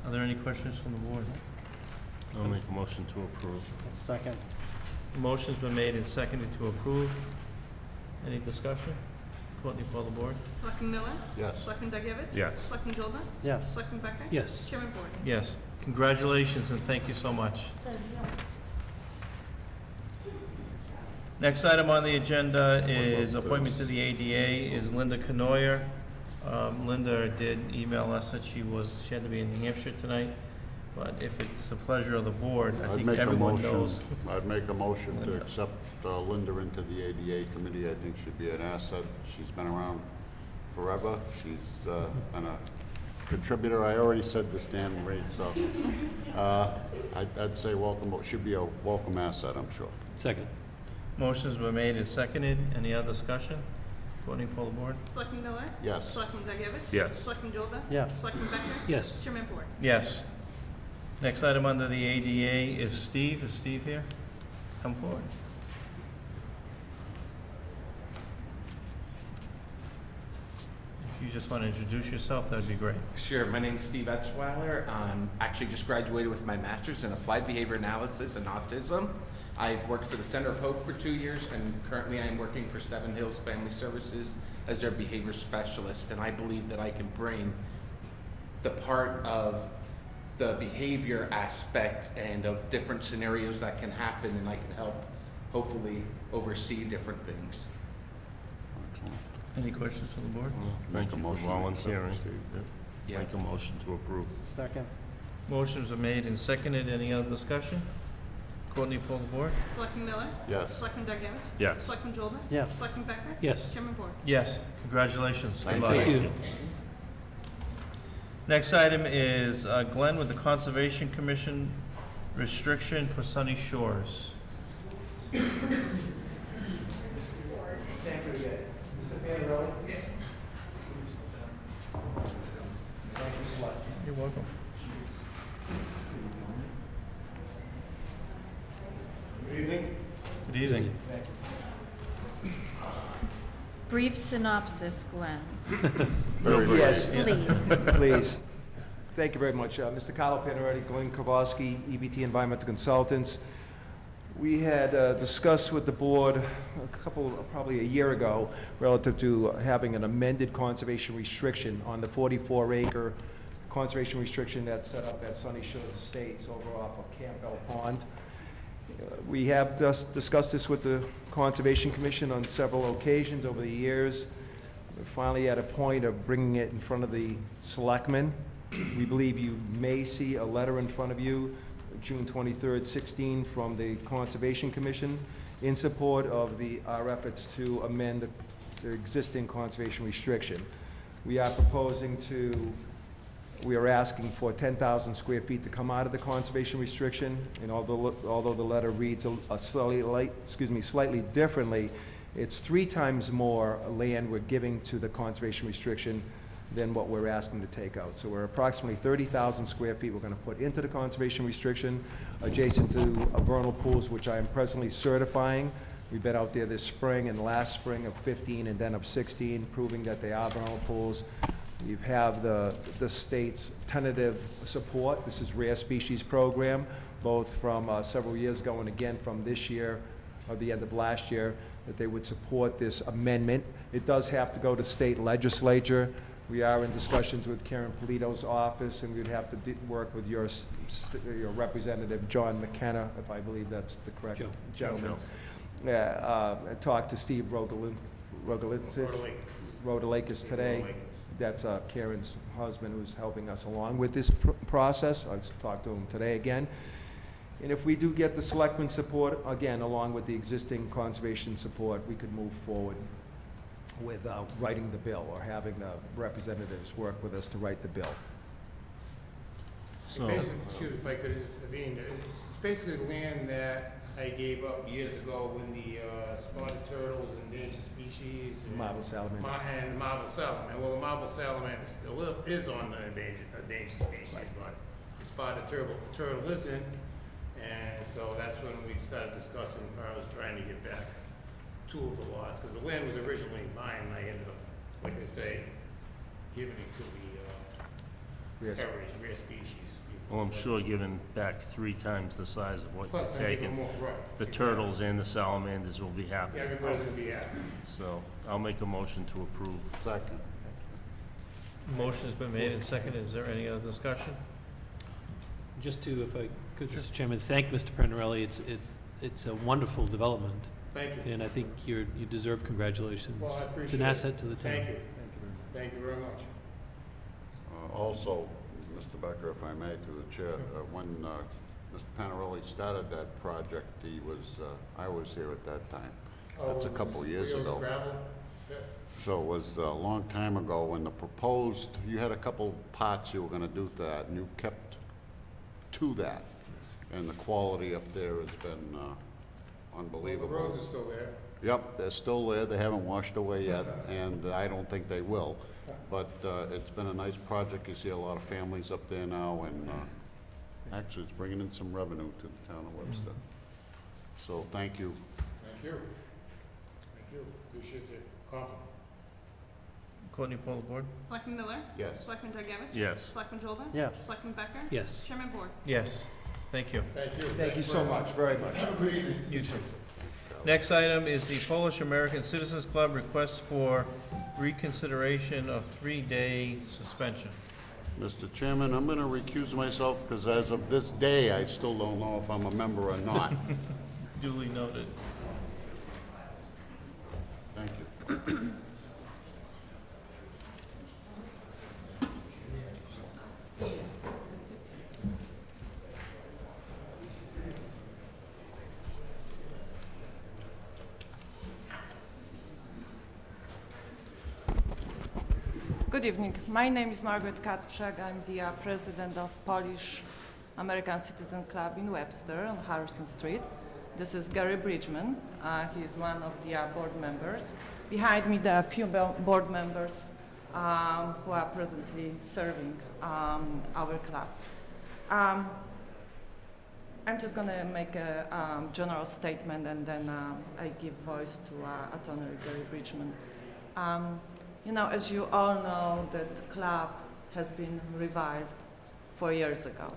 S11: Are there any questions from the board?
S9: I'll make a motion to approve.
S14: Second.
S11: Motion's been made and seconded to approve. Any discussion? Courtney, pull the board.
S16: Selectman Miller?
S5: Yes.
S16: Selectman Degevich?
S9: Yes.
S16: Selectman Jolda?
S14: Yes.
S16: Selectman Becker?
S1: Yes.
S16: Chairman Ford?
S11: Yes. Congratulations and thank you so much.
S17: Thank you.
S11: Next item on the agenda is appointment to the ADA is Linda Canoyer. Linda did email us that she had to be in New Hampshire tonight, but if it's the pleasure of the board, I think everyone knows.
S5: I'd make a motion to accept Linda into the ADA committee. I think she'd be an asset. She's been around forever. She's been a contributor. I already said this, Dan Reed, so I'd say welcome. Should be a welcome asset, I'm sure.
S1: Second.
S11: Motion's been made and seconded. Any other discussion? Courtney, pull the board.
S18: Selectman Miller?
S5: Yes.
S18: Selectman Zagievich?
S9: Yes.
S18: Selectman Jolda?
S14: Yes.
S18: Selectman Becker?
S1: Yes.
S18: Chairman Ford?
S11: Yes. Next item under the ADA is Steve. Is Steve here? Come forward. If you just want to introduce yourself, that'd be great.
S19: Sure. My name's Steve Etzweiler. Actually just graduated with my master's in applied behavior analysis and autism. I've worked for the Center of Hope for 2 years, and currently I'm working for Seven Hills Family Services as their behavior specialist. And I believe that I can bring the part of the behavior aspect and of different scenarios that can happen, and I can help hopefully oversee different things.
S11: Any questions from the board?
S9: Thank you for volunteering.
S19: Yeah.
S9: Make a motion to approve.
S14: Second.
S11: Motions are made and seconded. Any other discussion? Courtney, pull the board.
S18: Selectman Miller?
S5: Yes.
S18: Selectman Zagievich?
S9: Yes.
S18: Selectman Jolda?
S14: Yes.
S18: Selectman Becker?
S1: Yes.
S18: Chairman Ford?
S11: Yes. Congratulations. Good
S5: Thank
S11: luck.
S1: Thank you.
S11: Next item is Glenn with the Conservation Commission restriction for Sunny Shores.
S15: Thank you again. Mr. Panarelli? Yes. Thank you so much.
S11: You're welcome.
S15: Good evening.
S11: Good evening.
S15: Thanks.
S2: Brief synopsis, Glenn.
S15: Yes,
S2: Please.
S15: please. Thank you very much. Mr. Carlo Panarelli, Glenn Kowalski, EBT Environmental Consultants. We had discussed with the board probably a year ago, relative to having an amended conservation restriction on the 44-acre conservation restriction that's set up at Sunny Shores Estates over off of Campbell Pond. We have just discussed this with the Conservation Commission on several occasions over the years. We're finally at a point of bringing it in front of the Selectmen. We believe you may see a letter in front of you, June 23rd, 16, from the Conservation Commission in support of our efforts to amend the existing conservation restriction. We are asking for 10,000 square feet to come out of the conservation restriction, and although the letter reads slightly differently, it's 3 times more land we're giving to the conservation restriction than what we're asking to take out. So we're approximately 30,000 square feet we're going to put into the conservation restriction, adjacent to vernal pools, which I am presently certifying. We've been out there this spring and last spring of 15 and then of 16, proving that they are vernal pools. We have the state's tentative support. This is rare species program, both from several years ago and again from this year, or the end of last year, that they would support this amendment. It does have to go to state legislature. We are in discussions with Karen Polito's office, and we'd have to work with your representative, John McKenna, if I believe that's the correct gentleman. Talk to Steve Rodelakis today. That's Karen's husband, who's helping us along with this process. I'll talk to him today again. And if we do get the Selectmen support, again, along with the existing conservation support, we could move forward with writing the bill, or having the representatives work with us to write the bill.
S9: So,
S20: Basically, excuse me if I could intervene, it's basically land that I gave up years ago when the spotted turtles, endangered species, and
S15: Marble salamander.
S20: And marble salamander. Well, the marble salamander still is on the endangered species, but the spotted turtle isn't. And so that's when we started discussing if I was trying to get back 2 of the lots, because the land was originally mine, and I ended up, like I say, giving it to the rare species.
S9: well, I'm sure giving back 3 times the size of what
S20: Plus,
S9: you're taking, the turtles and the salamanders will be happy.
S20: Everybody's gonna be happy.
S9: So I'll make a motion to approve.
S5: Second.
S11: Motion's been made and seconded. Is there any other discussion?
S1: Just to, if I could, Mr. Chairman, thank Mr. Panarelli. It's a wonderful development.
S20: Thank you.
S1: And I think you deserve congratulations.
S20: Well, I
S1: It's
S20: appreciate
S1: an
S20: it.
S1: asset to the town.
S20: Thank you. Thank you very much.
S5: Also, Mr. Becker, if I may, through the chair, when Mr. Panarelli started that project, he was, I was here at that time. That's a couple years
S20: Wheels,
S5: ago.
S20: gravel? Yeah.
S5: So it was a long time ago when the proposed, you had a couple parts you were gonna do to that, and you've kept to that. And the quality up there has been unbelievable.
S20: The roads are still there.
S5: Yep, they're still there, they haven't washed away yet, and I don't think they will. But it's been a nice project, you see a lot of families up there now, and actually it's bringing in some revenue to the town of Webster. So thank you.
S20: Thank you. Thank you. Appreciate the compliment.
S11: Courtney, poll the board?
S18: Selectman Miller?
S5: Yes.
S18: Selectman Durgevich?
S9: Yes.
S18: Selectman Jolda?
S14: Yes.
S18: Selectman Becker?
S1: Yes.
S18: Chairman Board?
S11: Yes. Thank you.
S20: Thank you.
S3: Thank you so much, very much.
S20: Have a great evening.
S11: You too. Next item is the Polish American Citizens Club request for reconsideration of 3-day suspension.
S5: Mr. Chairman, I'm gonna recuse myself, because as of this day, I still don't know if I'm a member or not.
S11: Duly noted.
S5: Thank you.
S18: Good evening. My name is Margaret Kacprzak. I'm the president of Polish American Citizen Club in Webster on Harrison Street. This is Gary Bridgman. He is one of the board members. Behind me, there are a few board members who are presently serving our club. I'm just going to make a general statement, and then I give voice to Attorney Gary Bridgman. You know, as you all know, that club has been revived 4 years ago.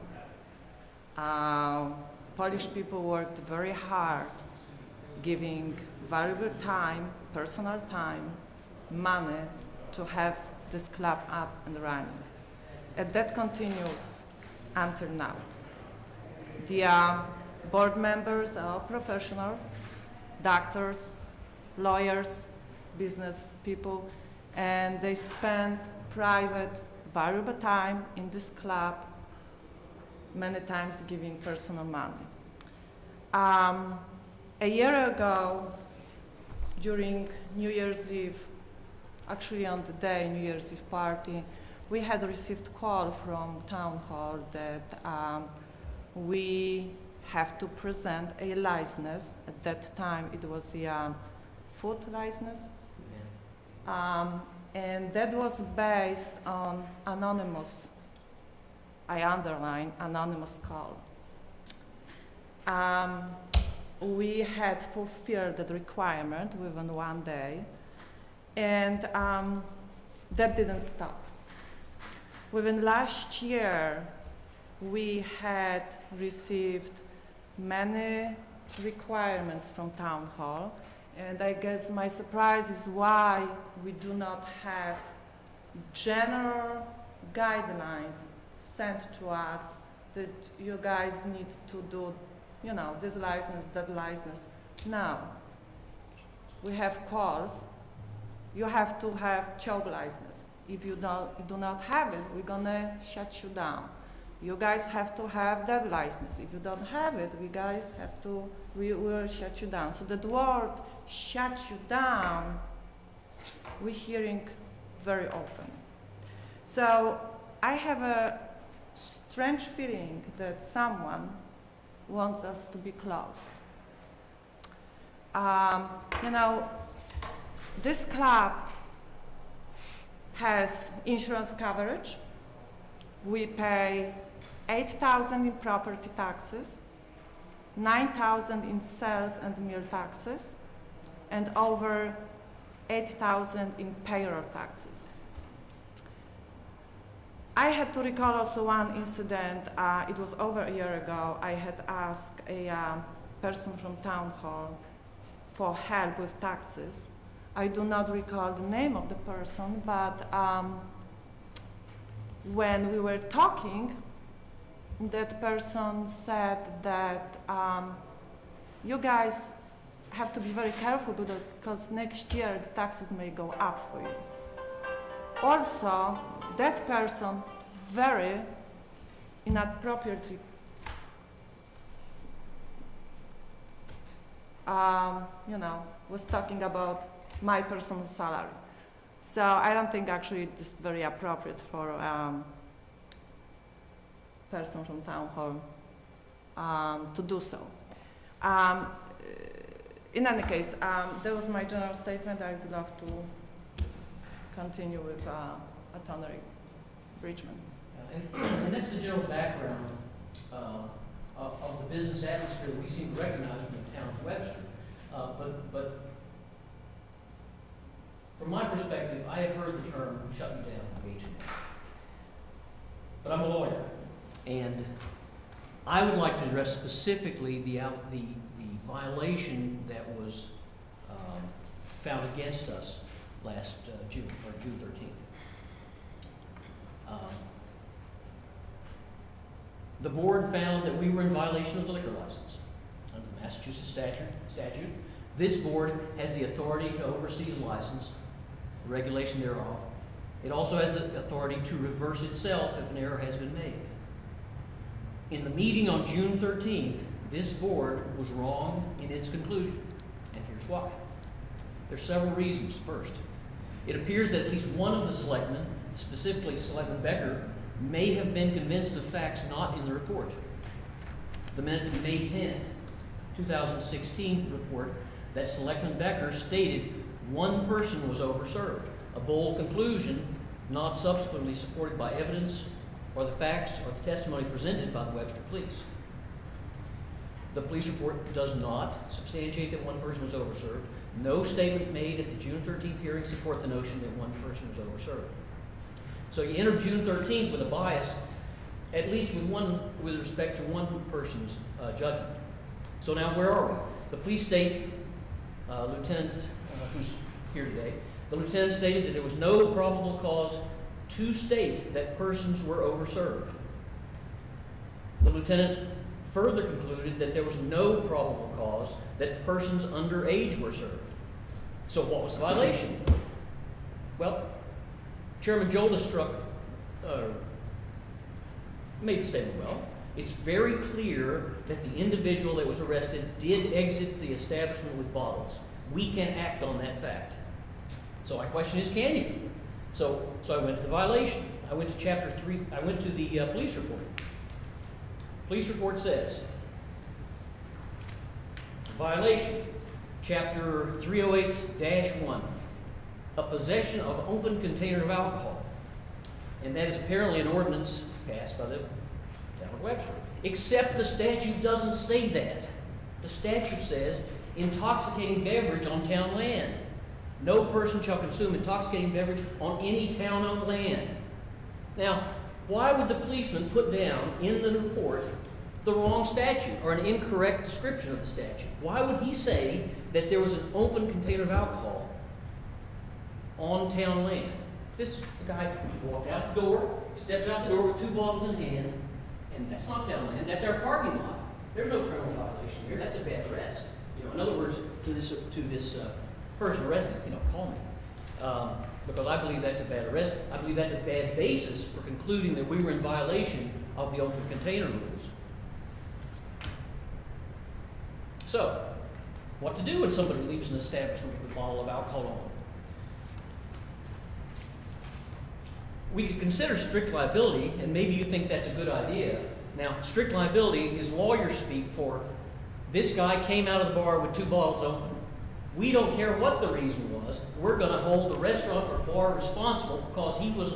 S18: Polish people worked very hard, giving valuable time, personal time, money to have this club up and running. And that continues until now. The board members are all professionals, doctors, lawyers, business people, and they spend private, valuable time in this club, many times giving personal money. A year ago, during New Year's Eve, actually on the day New Year's Eve party, we had received call from town hall that we have to present a license. At that time, it was the food license. And that was based on anonymous, I underline, anonymous call. We had fulfilled that requirement within 1 day, and that didn't stop. Within last year, we had received many requirements from town hall. And I guess my surprise is why we do not have general guidelines sent to us that you guys need to do, you know, this license, that license. No. We have calls. You have to have child license. If you do not have it, we're gonna shut you down. You guys have to have that license. If you don't have it, we will shut you down. So that word, shut you down, we're hearing very often. So I have a strange feeling that someone wants us to be closed. You know, this club has insurance coverage. We pay 8,000 in property taxes, 9,000 in sales and meal taxes, and over 8,000 in payroll taxes. I have to recall also one incident. It was over a year ago. I had asked a person from town hall for help with taxes. I do not recall the name of the person, but when we were talking, that person said that you guys have to be very careful because next year the taxes may go up for you. Also, that person very inappropriately was talking about my personal salary. So I don't think actually this is very appropriate for person from town hall to do so. In any case, that was my general statement. I would love to continue with Attorney Bridgman.
S21: And that's the general background of the business atmosphere we seem to recognize from the town of Webster. But from my perspective, I have heard the term "shut you down" way too much. But I'm a lawyer, and I would like to address specifically the violation that was found against us last June 13th. The board found that we were in violation of the liquor license under the Massachusetts statute. This board has the authority to oversee the license, the regulation thereof. It also has the authority to reverse itself if an error has been made. In the meeting on June 13th, this board was wrong in its conclusion, and here's why. There's several reasons. First, it appears that at least one of the selectmen, specifically Selectman Becker, may have been convinced of facts not in the report. The minutes of May 10th, 2016 report that Selectman Becker stated one person was overserved, a bold conclusion not subsequently supported by evidence or the facts or the testimony presented by the Webster Police. The police report does not substantiate that one person was overserved. No statement made at the June 13th hearing support the notion that one person was overserved. So you enter June 13th with a bias, at least with respect to one person's judgment. So now where are we? The police state, Lieutenant, who's here today, the lieutenant stated that there was no probable cause to state that persons were overserved. The lieutenant further concluded that there was no probable cause that persons underage were served. So what was the violation? Well, Chairman Jolda made the statement well. It's very clear that the individual that was arrested did exit the establishment with bottles. We can act on that fact. So my question is, can you? So I went to the violation. I went to chapter 3, I went to the police report. Police report says, violation, chapter 308-1, a possession of open container of alcohol. And that is apparently an ordinance passed by the town of Webster. Except the statute doesn't say that. The statute says intoxicating beverage on town land. No person shall consume intoxicating beverage on any town-owned land. Now, why would the policeman put down in the report the wrong statute or an incorrect description of the statute? Why would he say that there was an open container of alcohol on town land? This guy walked out the door, steps out the door with 2 bottles in hand, and that's not town land, that's our parking lot. There's no criminal violation here, that's a bad arrest. In other words, to this person arrested, call me. Because I believe that's a bad arrest. I believe that's a bad basis for concluding that we were in violation of the open container rules. So, what to do when somebody leaves an establishment with a bottle of alcohol on them? We could consider strict liability, and maybe you think that's a good idea. Now, strict liability is lawyer speak for this guy came out of the bar with 2 bottles open. We don't care what the reason was. We're going to hold the restaurant or bar responsible because he was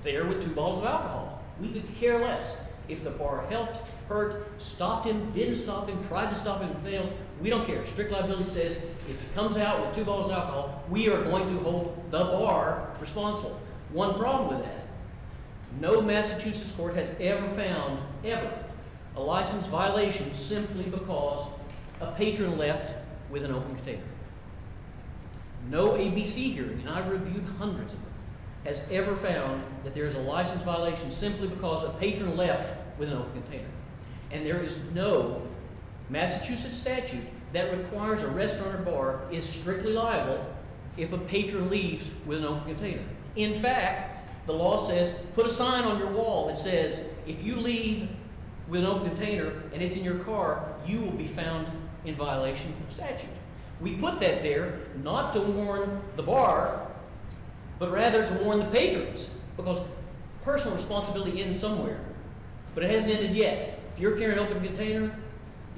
S21: there with 2 bottles of alcohol. We could care less if the bar helped, hurt, stopped him, didn't stop him, tried to stop him and failed. We don't care. Strict liability says if he comes out with 2 bottles of alcohol, we are going to hold the bar responsible. One problem with that. No Massachusetts court has ever found, a license violation simply because a patron left with an open container. No ABC hearing, and I've reviewed hundreds of them, has ever found that there is a license violation simply because a patron left with an open container. And there is no Massachusetts statute that requires a restaurant or bar is strictly liable if a patron leaves with an open container. In fact, the law says, put a sign on your wall that says, if you leave with an open container and it's in your car, you will be found in violation of statute. We put that there not to warn the bar, but rather to warn the patrons, because personal responsibility ends somewhere, but it hasn't ended yet. If you're carrying an open container,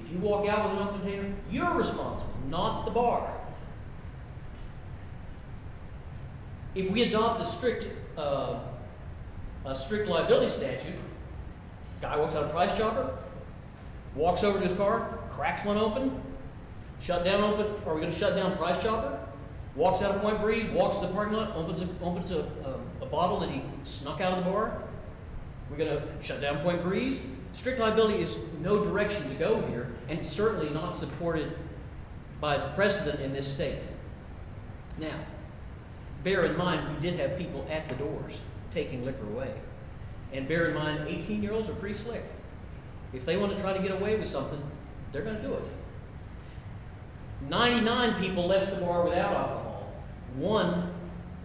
S21: if you walk out with an open container, you're responsible, not the bar. If we adopt a strict liability statute, guy walks out of Price Chopper, walks over to his car, cracks one open, shut down open. Are we going to shut down Price Chopper? Walks out of Point Breeze, walks to the parking lot, opens a bottle that he snuck out of the bar. We're going to shut down Point Breeze. Strict liability is no direction to go here, and it's certainly not supported by the precedent in this state. Now, bear in mind, we did have people at the doors taking liquor away. And bear in mind, 18-year-olds are pretty slick. If they want to try to get away with something, they're going to do it. 99 people left the bar without alcohol. One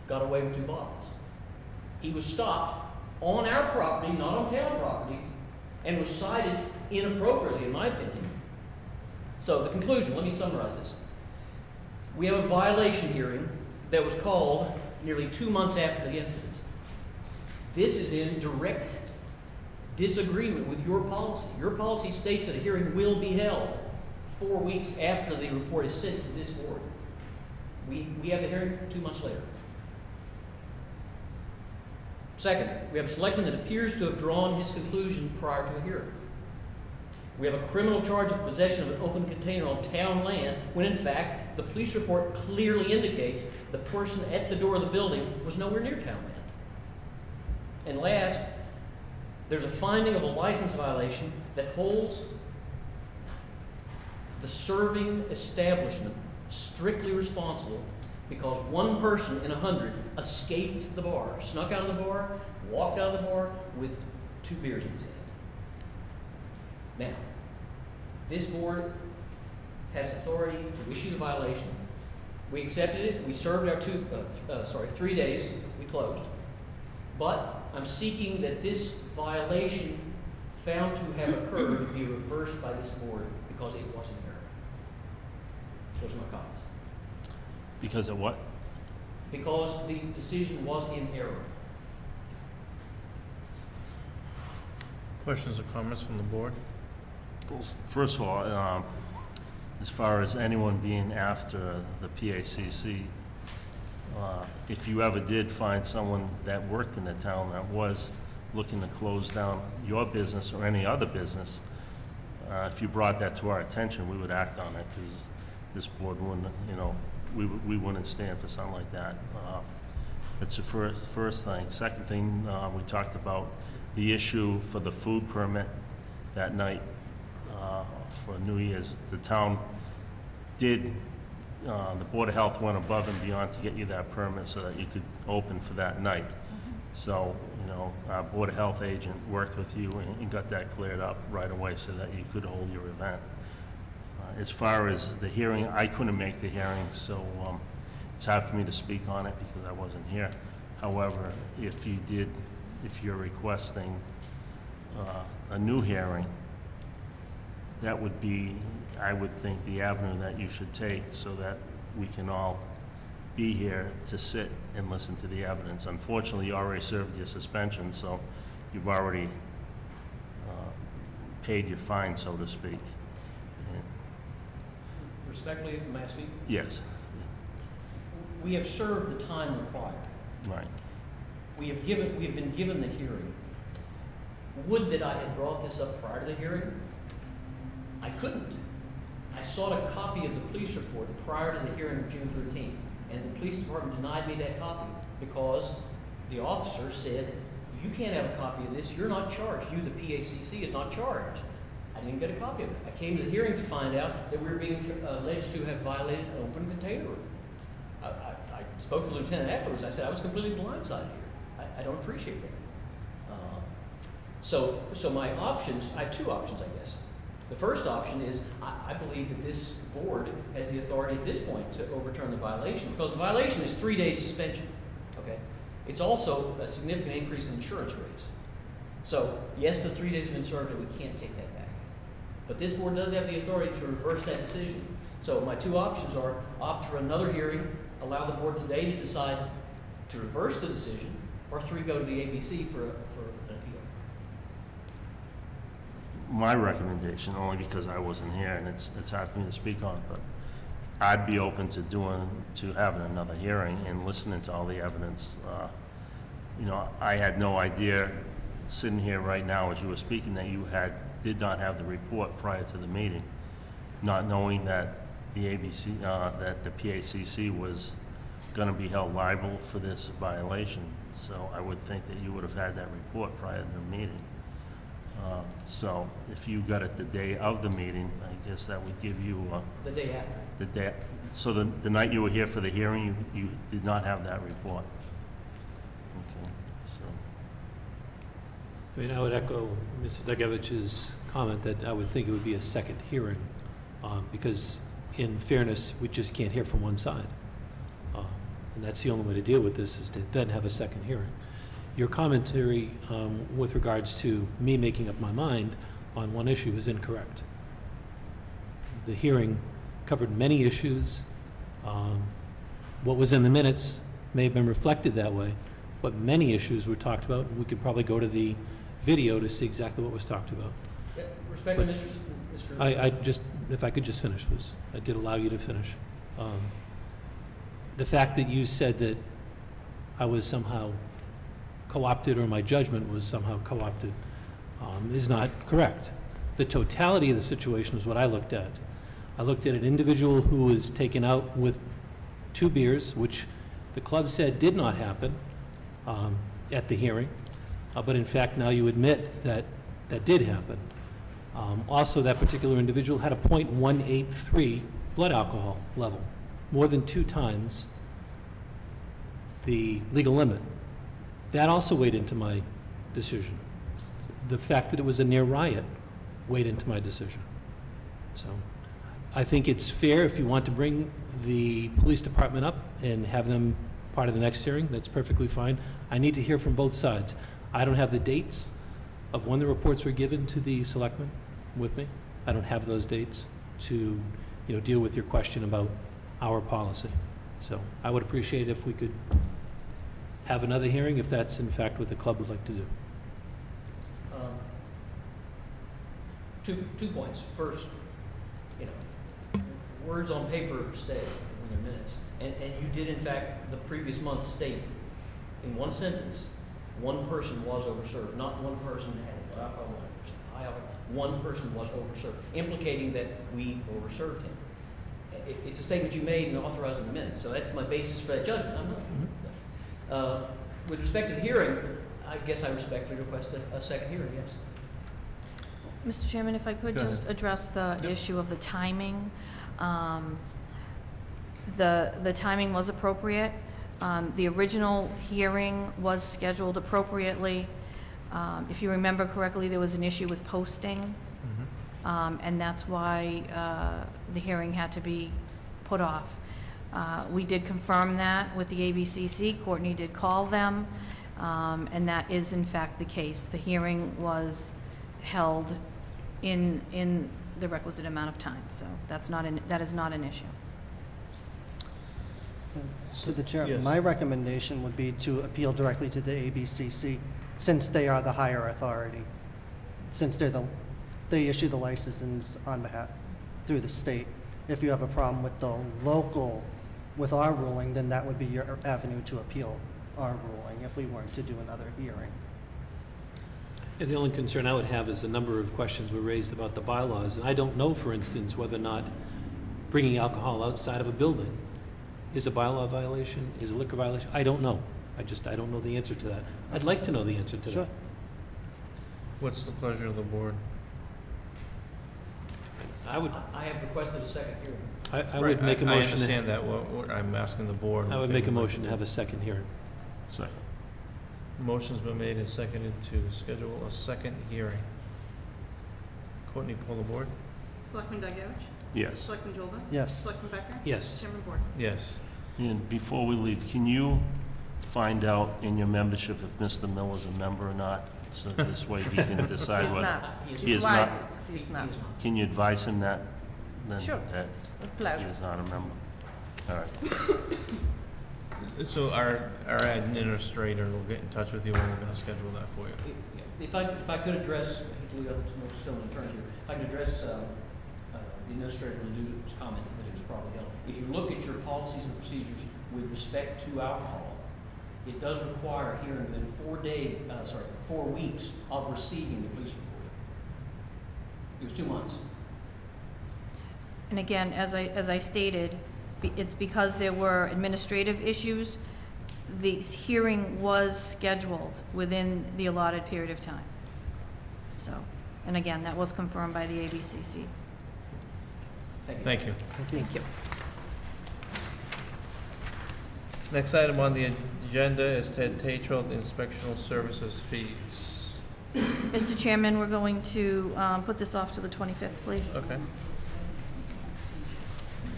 S21: got away with 2 bottles. He was stopped on our property, not on town property, and was cited inappropriately, in my opinion. So the conclusion, let me summarize this. We have a violation hearing that was called nearly 2 months after the incident. This is in direct disagreement with your policy. Your policy states that a hearing will be held 4 weeks after the report is sent to this board. We have the hearing 2 months later. Second, we have a selectman that appears to have drawn his conclusion prior to a hearing. We have a criminal charge of possession of an open container on town land, when in fact the police report clearly indicates the person at the door of the building was nowhere near town land. And last, there's a finding of a license violation that holds the serving establishment strictly responsible because one person in 100 escaped the bar, snuck out of the bar, walked out of the bar with 2 beers in his hand. Now, this board has authority to issue the violation. We accepted it. We served our 3 days. We closed. But I'm seeking that this violation found to have occurred be reversed by this board because it was in error. Those are my comments.
S9: Because of what?
S21: Because the decision was in error.
S11: Questions or comments from the board?
S9: Well, first of all, as far as anyone being after the PACC, if you ever did find someone that worked in the town that was looking to close down your business or any other business, if you brought that to our attention, we would act on it because this board wouldn't, we wouldn't stand for something like that. It's the first thing. Second thing, we talked about the issue for the food permit that night for New Year's. The town did, the Board of Health went above and beyond to get you that permit so that you could open for that night. So, our Board of Health agent worked with you and got that cleared up right away so that you could hold your event. As far as the hearing, I couldn't make the hearing, so it's hard for me to speak on it because I wasn't here. However, if you're requesting a new hearing, that would be, I would think, the avenue that you should take so that we can all be here to sit and listen to the evidence. Unfortunately, you already served your suspension, so you've already paid your fine, so to speak.
S21: Respectfully, may I speak?
S9: Yes.
S21: We have served the time required.
S9: Right.
S21: We have been given the hearing. Would that I had brought this up prior to the hearing? I couldn't. I sought a copy of the police report prior to the hearing of June 13th, and the police department denied me that copy because the officer said, you can't have a copy of this, you're not charged. You, the PACC, is not charged. I didn't get a copy of it. I came to the hearing to find out that we were being alleged to have violated an open container. I spoke to the lieutenant afterwards. I said, I was completely blindsided here. I don't appreciate that. So my options, I have 2 options, I guess. The first option is, I believe that this board has the authority at this point to overturn the violation, because the violation is 3-day suspension, okay? It's also a significant increase in insurance rates. So, yes, the 3 days have been served, and we can't take that back. But this board does have the authority to reverse that decision. So my two options are opt for another hearing, allow the board today to decide to reverse the decision, or 3, go to the ABC for an appeal.
S9: My recommendation, only because I wasn't here and it's hard for me to speak on, but I'd be open to having another hearing and listening to all the evidence. You know, I had no idea, sitting here right now as you were speaking, that you did not have the report prior to the meeting, not knowing that the ABC, that the PACC was going to be held liable for this violation. So I would think that you would have had that report prior to the meeting. So if you got it the day of the meeting, I guess that would give you
S21: The day after.
S9: the day. So the night you were here for the hearing, you did not have that report. Okay, so.
S1: I mean, I would echo Mr. Dugevich's comment that I would think it would be a second hearing, because in fairness, we just can't hear from one side. And that's the only way to deal with this, is to then have a second hearing. Your commentary with regards to me making up my mind on one issue is incorrect. The hearing covered many issues. What was in the minutes may have been reflected that way, but many issues were talked about. We could probably go to the video to see exactly what was talked about.
S21: Yeah, respectfully, Mr.
S1: I just, if I could just finish, please. I did allow you to finish. The fact that you said that I was somehow co-opted, or my judgment was somehow co-opted, is not correct. The totality of the situation is what I looked at. I looked at an individual who was taken out with 2 beers, which the club said did not happen at the hearing, but in fact now you admit that that did happen. Also, that particular individual had a .183 blood alcohol level, more than 2 times the legal limit. That also weighed into my decision. The fact that it was a near riot weighed into my decision. So I think it's fair, if you want to bring the police department up and have them part of the next hearing, that's perfectly fine. I need to hear from both sides. I don't have the dates of when the reports were given to the selectmen with me. I don't have those dates to, deal with your question about our policy. So I would appreciate if we could have another hearing, if that's in fact what the club would like to do.
S21: Two points. First, words on paper stay in their minutes. And you did, in fact, the previous month state, in one sentence, one person was overserved, not one person had alcohol, one person was overserved, implicating that we overserved him. It's a statement you made and authorized in the minutes, so that's my basis for that judgment. I'm not. With respect to the hearing, I guess I respectfully request a second hearing, yes.
S2: Mr. Chairman, if I could just address the issue of the timing. The timing was appropriate. The original hearing was scheduled appropriately. If you remember correctly, there was an issue with posting, and that's why the hearing had to be put off. We did confirm that with the ABCC. Courtney did call them, and that is in fact the case. The hearing was held in the requisite amount of time, so that is not an issue.
S14: To the chair,
S11: Yes.
S14: my recommendation would be to appeal directly to the ABCC, since they are the higher authority, since they issue the licenses on behalf through the state. If you have a problem with the local, with our ruling, then that would be your avenue to appeal our ruling if we weren't to do another hearing.
S1: And the only concern I would have is a number of questions were raised about the bylaws. And I don't know, for instance, whether or not bringing alcohol outside of a building is a bylaw violation, is a liquor violation. I don't know. I don't know the answer to that. I'd like to know the answer to that.
S11: What's the pleasure of the board?
S21: I have requested a second hearing.
S1: I would make a motion.
S11: I understand that. I'm asking the board.
S1: I would make a motion to have a second hearing.
S9: Second.
S11: Motion's been made and seconded to schedule a second hearing. Courtney, pull the board?
S4: Selectman Degevich?
S9: Yes.
S4: Selectman Jolda?
S14: Yes.
S4: Selectman Becker?
S1: Yes.
S4: Chairman Borton?
S11: Yes.
S9: And before we leave, can you find out in your membership if Mr. Miller's a member or not? So this way he can decide
S18: He's
S9: whether.
S18: not.
S9: He is not?
S18: He's not.
S9: Can you advise him that? Then
S18: Sure.
S9: that
S18: With pleasure.
S9: he is not a member? All right.
S11: So our administrator will get in touch with you and we're gonna schedule that for you.
S21: If I could address, I hate to leave up to no stone unturned here, if I could address the Administrator Ledoux' comment that it was probably held. If you look at your policies and procedures with respect to alcohol, it does require here within 4 weeks of receiving the police report. It was 2 months.
S2: And again, as I stated, it's because there were administrative issues, the hearing was scheduled within the allotted period of time. So, and again, that was confirmed by the ABCC.
S11: Thank you.
S2: Thank you.
S11: Next item on the agenda is Ted Tatro, inspectional services fees.
S2: Mr. Chairman, we're going to put this off to the 25th, please.
S11: Okay.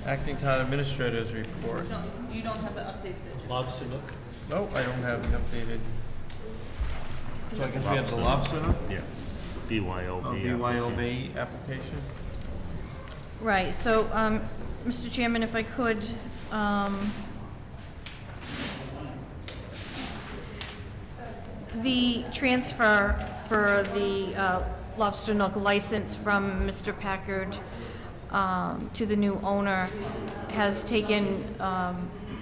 S11: Acting Town Administrator's report.
S4: You don't have the updated agenda.
S1: Lobster Nook?
S11: No, I don't have the updated. So I guess we have the Lobster Nook?
S9: Yeah. BYOB.
S11: Oh, BYOB application?
S2: Right, so, Mr. Chairman, if I could, the transfer for the Lobster Nook license from Mr. Packard to the new owner has taken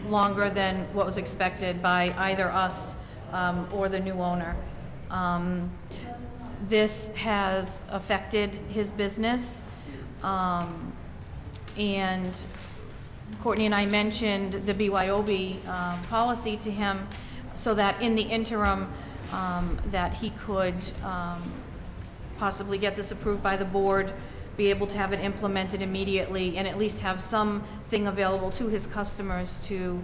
S2: longer than what was expected by either us or the new owner. This has affected his business, and Courtney and I mentioned the BYOB policy to him so that in the interim that he could possibly get this approved by the board, be able to have it implemented immediately, and at least have something available to his customers to,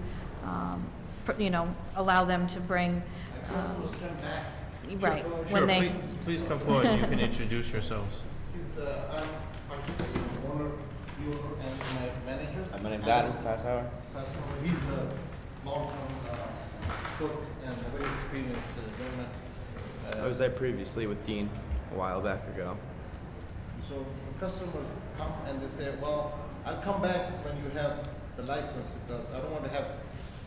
S2: allow them to bring, right, when they...
S11: Please come forward and you can introduce yourselves.
S22: I'm owner, viewer, and my manager.
S23: My name's Adam Fasshauer.
S22: He's a long-term cook and a very experienced gentleman.
S23: I was there previously with Dean a while back ago.
S22: So customers come and they say, well, I'll come back when you have the license because I don't want to have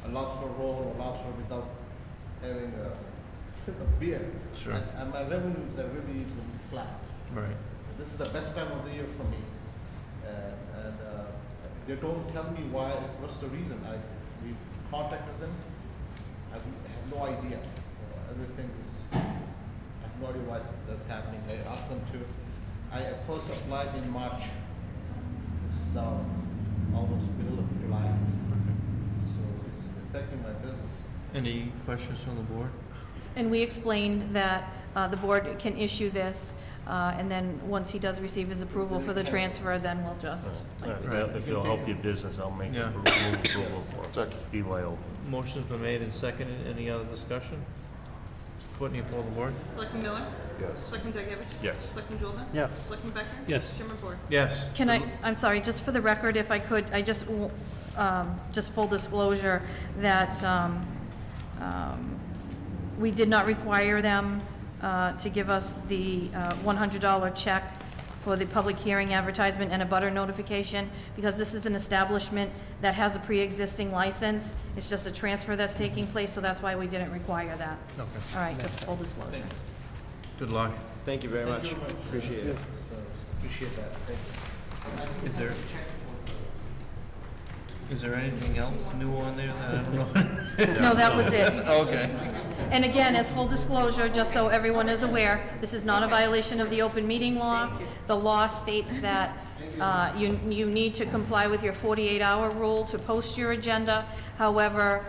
S22: a lobster roll or lobster without having a beer.
S11: Sure.
S22: And my revenues are really flat.
S11: Right.
S22: This is the best time of the year for me. And they don't tell me what's the reason. We contacted them. I have no idea. Everything is, I have no idea why that's happening. I asked them to, I first applied in March. This is now almost middle of July. So it's affecting my business.
S11: Any questions from the board?
S2: And we explained that the board can issue this, and then once he does receive his approval for the transfer, then we'll just...
S9: If it'll help your business, I'll make
S11: Yeah.
S9: approval for BYOB.
S11: Motion's been made and seconded. Any other discussion? Courtney, pull the board.
S4: Selectman Miller?
S9: Yes.
S4: Selectman Degevich?
S9: Yes.
S4: Selectman Jolda?
S14: Yes.
S4: Selectman Becker?
S1: Yes.
S4: Chairman Borton?
S11: Yes.
S2: I'm sorry, just for the record, if I could, I just full disclosure that we did not require them to give us the $100 check for the public hearing advertisement and a butter notification, because this is an establishment that has a pre-existing license. It's just a transfer that's taking place, so that's why we didn't require that.
S11: Okay.
S2: All right, just full disclosure.
S11: Good luck.
S23: Thank you very much. Appreciate it.
S22: So appreciate that. Thank you.
S11: Is there anything else new on there that I don't know?
S2: No, that was it.
S11: Okay.
S2: And again, as full disclosure, just so everyone is aware, this is not a violation of the open meeting law. The law states that you need to comply with your 48-hour rule to post your agenda. However,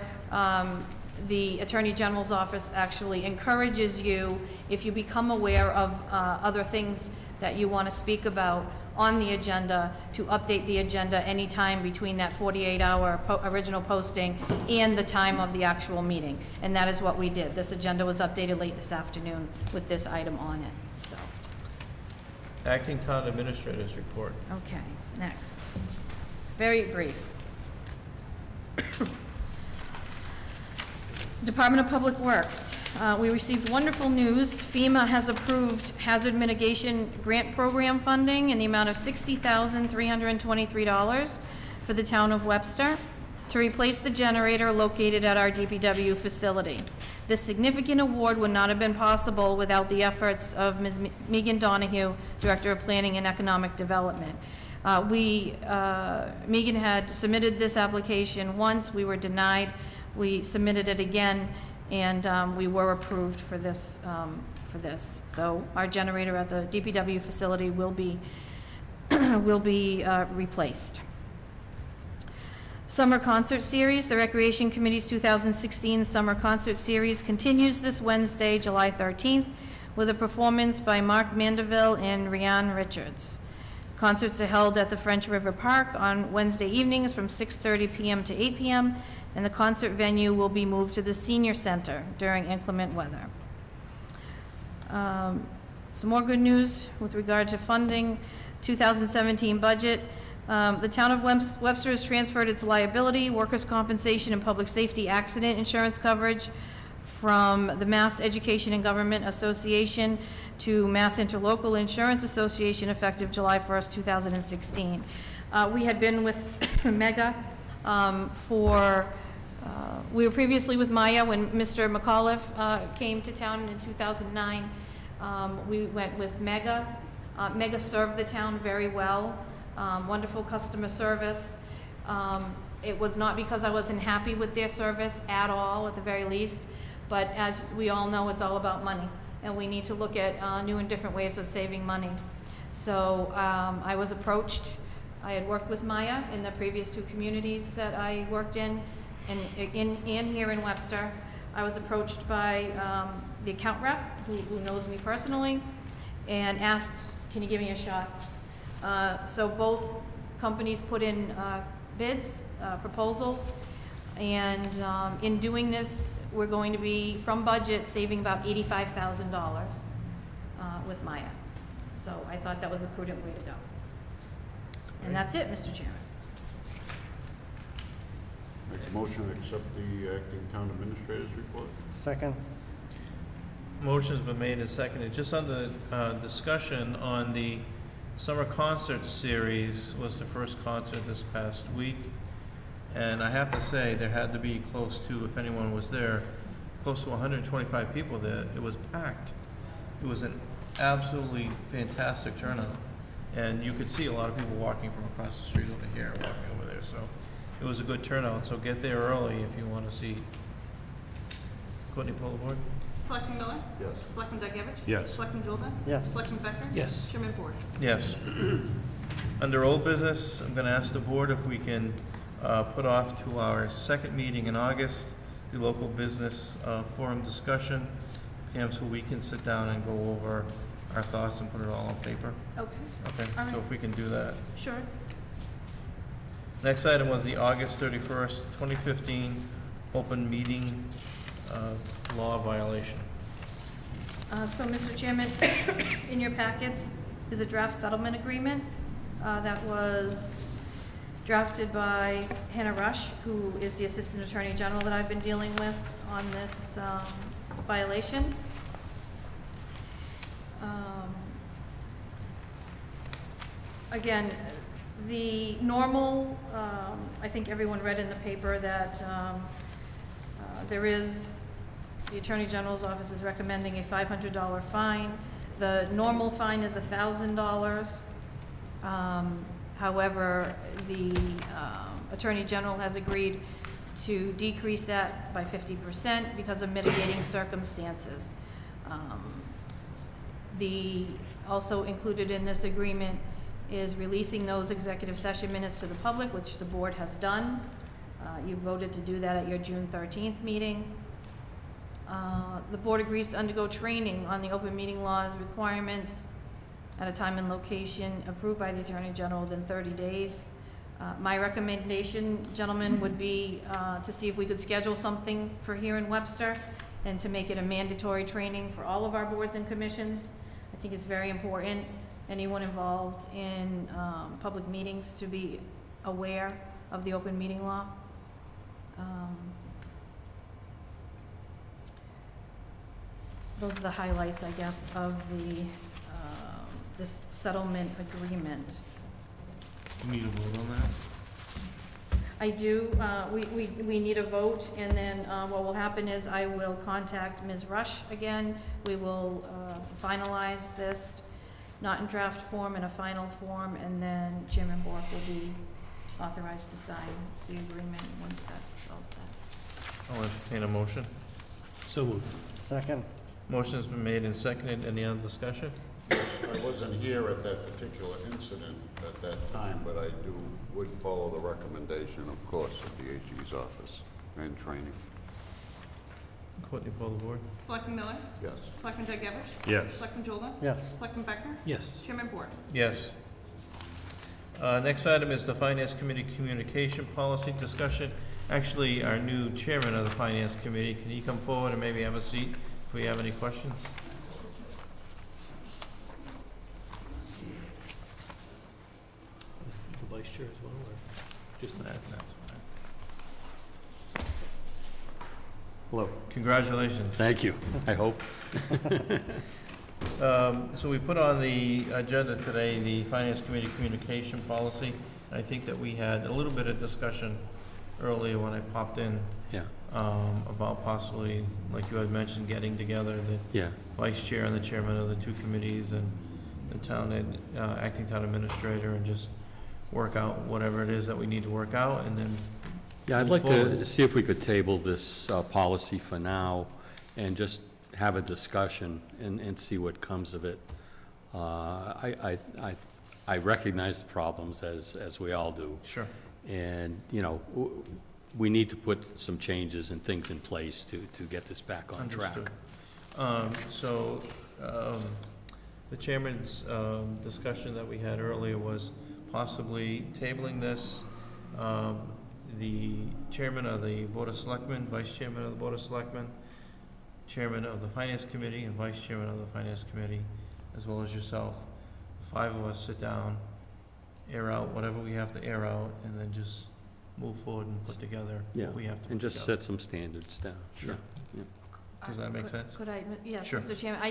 S2: the Attorney General's office actually encourages you, if you become aware of other things that you want to speak about on the agenda, to update the agenda anytime between that 48-hour original posting and the time of the actual meeting. And that is what we did. This agenda was updated late this afternoon with this item on it, so.
S11: Acting Town Administrator's report.
S2: Okay, next. Very brief. Department of Public Works. We received wonderful news. FEMA has approved hazard mitigation grant program funding in the amount of $60,323 for the town of Webster to replace the generator located at our DPW facility. This significant award would not have been possible without the efforts of Ms. Megan Donahue, Director of Planning and Economic Development. Megan had submitted this application once, we were denied. We submitted it again, and we were approved for this. So our generator at the DPW facility will be replaced. Summer Concert Series, the Recreation Committee's 2016 Summer Concert Series continues this Wednesday, July 13th, with a performance by Mark Mandeville and Rianne Richards. Concerts are held at the French River Park on Wednesday evenings from 6:30 p.m. to 8 p.m., and the concert venue will be moved to the Senior Center during inclement weather. Some more good news with regard to funding. 2017 budget. The town of Webster has transferred its liability, workers' compensation, and public safety accident insurance coverage from the Mass Education and Government Association to Mass Interlocal Insurance Association effective July 1st, 2016. We had been with Mega we were previously with Maya when Mr. McAuliffe came to town in 2009. We went with Mega. Mega served the town very well. Wonderful customer service. It was not because I wasn't happy with their service at all, at the very least, but as we all know, it's all about money, and we need to look at new and different ways of saving money. So I was approached. I had worked with Maya in the previous two communities that I worked in and here in Webster. I was approached by the account rep, who knows me personally, and asked, can you give me a shot? So both companies put in bids, proposals, and in doing this, we're going to be, from budget, saving about $85,000 with Maya. So I thought that was a prudent way to go. And that's it, Mr. Chairman.
S5: Make a motion to accept the acting town administrator's report.
S14: Second.
S11: Motion's been made and seconded. Just on the discussion on the Summer Concert Series was the first concert this past week. And I have to say, there had to be close to, if anyone was there, close to 125 people there. It was packed. It was an absolutely fantastic turnout. And you could see a lot of people walking from across the street over here, walking over there. So it was a good turnout. So get there early if you want to see. Courtney, pull the board.
S4: Selectman Miller?
S5: Yes.
S4: Selectman Degevich?
S13: Yes.
S4: Selectman Jolda?
S14: Yes.
S4: Selectman Becker?
S1: Yes.
S4: Chairman Board?
S11: Yes. Under old business, I'm going to ask the board if we can put off to our second meeting in August, the local business forum discussion, Pam, so we can sit down and go over our thoughts and put it all on paper.
S2: Okay.
S11: Okay,
S2: All right.
S11: so if we can do that.
S2: Sure.
S11: Next item was the August 31st, 2015 open meeting law violation.
S2: So, Mr. Chairman, in your packets is a draft settlement agreement that was drafted by Hannah Rush, who is the Assistant Attorney General that I've been dealing with on this violation. Again, the normal, I think everyone read in the paper that there is, the Attorney General's office is recommending a $500 fine. The normal fine is $1,000. However, the Attorney General has agreed to decrease that by 50% because of mitigating circumstances. Also included in this agreement is releasing those executive session minutes to the public, which the board has done. You voted to do that at your June 13th meeting. The board agrees to undergo training on the open meeting laws requirements at a time and location approved by the Attorney General within 30 days. My recommendation, gentlemen, would be to see if we could schedule something for here in Webster and to make it a mandatory training for all of our boards and commissions. I think it's very important anyone involved in public meetings to be aware of the open meeting law. Those are the highlights, I guess, of this settlement agreement.
S11: You need a vote on that?
S2: I do, we need a vote, and then what will happen is I will contact Ms. Rush again. We will finalize this, not in draft form, in a final form, and then Chairman Bork will be authorized to sign the agreement once that's all set.
S11: I'll entertain a motion.
S1: So moved.
S14: Second.
S11: Motion's been made and seconded. Any other discussion?
S5: I wasn't here at that particular incident at that time, but I would follow the recommendation, of course, of the AG's office and training.
S11: Courtney, poll the board.
S4: Selectman Miller?
S5: Yes.
S4: Selectman Degevich?
S9: Yes.
S4: Selectman Jolda?
S14: Yes.
S4: Selectman Becker?
S1: Yes.
S4: Chairman Bork?
S11: Yes. Next item is the Finance Committee Communication Policy discussion. Actually, our new chairman of the Finance Committee, can he come forward and maybe have a seat if we have any questions?
S1: The vice chair as well, or just that?
S11: That's fine.
S7: Hello.
S11: Congratulations.
S7: Thank you, I hope.
S11: So we put on the agenda today the Finance Committee Communication Policy. I think that we had a little bit of discussion earlier when I popped in.
S7: Yeah.
S11: About possibly, like you had mentioned, getting together the vice chair and the chairman of the two committees and the acting town administrator, and just work out whatever it is that we need to work out, and then
S7: Yeah, I'd
S11: move
S7: like
S11: forward.
S7: to see if we could table this policy for now and just have a discussion and see what comes of it. I recognize the problems as we all do.
S11: Sure.
S7: And, you know, we need to put some changes and things in place to get this back on track.
S11: Understood. The chairman's discussion that we had earlier was possibly tabling this. The chairman of the Board of Selectmen, vice chairman of the Board of Selectmen, chairman of the Finance Committee, and vice chairman of the Finance Committee, as well as yourself. 5 of us sit down, air out whatever we have to air out, and then just move forward and put together
S7: Yeah,
S11: what we have to
S7: and
S11: put
S7: just
S11: together.
S7: set some standards down.
S11: Sure.
S7: Yeah.
S11: Does that make
S2: Could-
S11: sense?
S2: Could I, yes,
S11: Sure.
S2: Mr. Chairman,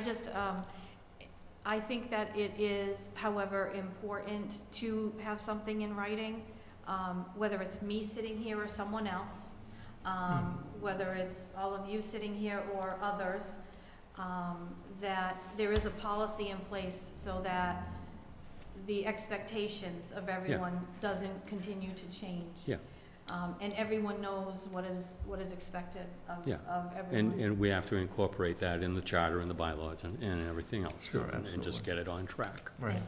S2: I think that it is, however, important to have something in writing, whether it's me sitting here or someone else, whether it's all of you sitting here or others, that there is a policy in place so that the expectations of everyone doesn't continue to change.
S7: Yeah.
S2: And everyone knows what is expected of
S7: Yeah.
S2: everyone.
S7: And we have to incorporate that in the charter and the bylaws and everything else, too,
S11: Sure,
S7: and just
S11: absolutely.
S7: get it on track.
S11: Right.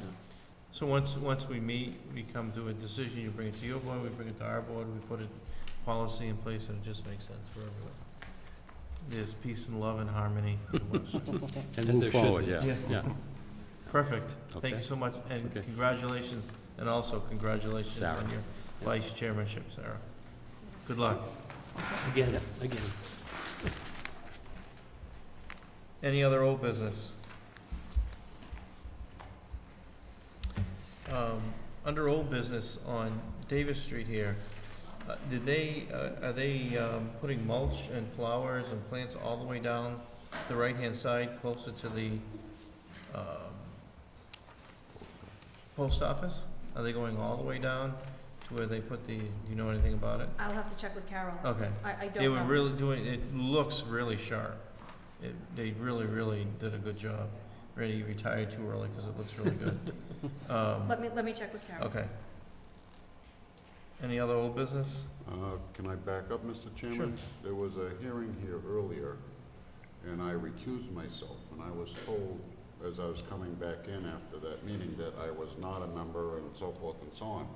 S11: So once we meet, we come to a decision, you bring it to your board, we bring it to our board, we put a policy in place, and it just makes sense for everyone. There's peace and love and harmony in Webster.
S7: And move forward, yeah.
S11: Perfect. Thank
S7: Okay.
S11: you so much, and
S7: Okay.
S11: congratulations, and also congratulations
S7: Sarah.
S11: on your vice chairmanship, Sarah. Good luck.
S1: Again.
S11: Any other old business? Under old business on Davis Street here, are they putting mulch and flowers and plants all the way down the right-hand side, closer to the post office? Are they going all the way down to where they put do you know anything about it?
S2: I'll have to check with Carol.
S11: Okay.
S2: I
S11: They
S2: don't
S11: were
S2: know.
S11: really doing, it looks really sharp. They really did a good job. Randy retired too early because it looks really good.
S2: Let me check with Carol.
S11: Okay. Any other old business?
S5: Can I back up, Mr. Chairman?
S11: Sure.
S5: There was a hearing here earlier, and I recused myself, and I was told, as I was coming back in after that meeting, that I was not a member and so forth and so on.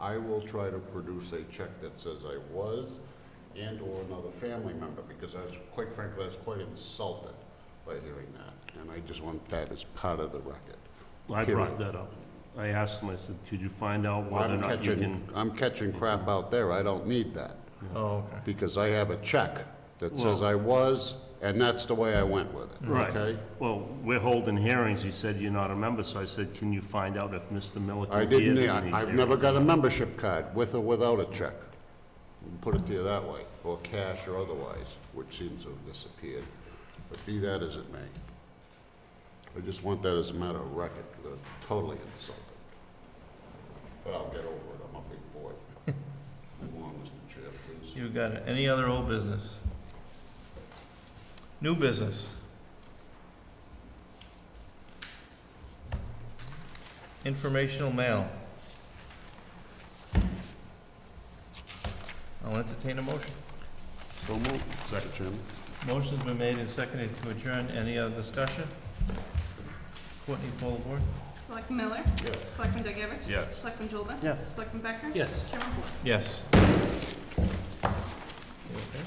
S5: I will try to produce a check that says I was, and/or another family member, because quite frankly, I was quite insulted by hearing that, and I just want that as part of the record.
S9: I brought that up. I asked him, I said, could you find out whether or not you can...
S5: I'm catching crap out there, I don't need that.
S11: Oh, okay.
S5: Because I have a check that says I was, and that's the way I went with it, okay?
S9: Well, we're holding hearings, you said you're not a member, so I said, can you find out if Mr. Miller
S5: I
S9: can hear
S5: didn't,
S9: in these
S5: I've never
S9: hearings?
S5: got a membership card, with or without a check. Put it to you that way, or cash or otherwise, which seems to have disappeared. But be that as it may. I just want that as a matter of record, because I'm totally insulted. But I'll get over it, I'm a big boy. Move on, Mr. Chair, please.
S11: You got it. Any other old business? New business? Informational mail. I'll entertain a motion.
S5: So moved. Second, Chairman.
S11: Motion's been made and seconded to adjourn. Any other discussion? Courtney, poll the board?
S4: Selectman Miller?
S5: Yes.
S4: Selectman Degevich?
S9: Yes.
S4: Selectman Jordan?
S14: Yes.
S4: Selectman Becker?
S1: Yes.
S4: Chairman Moore?
S11: Yes. You okay?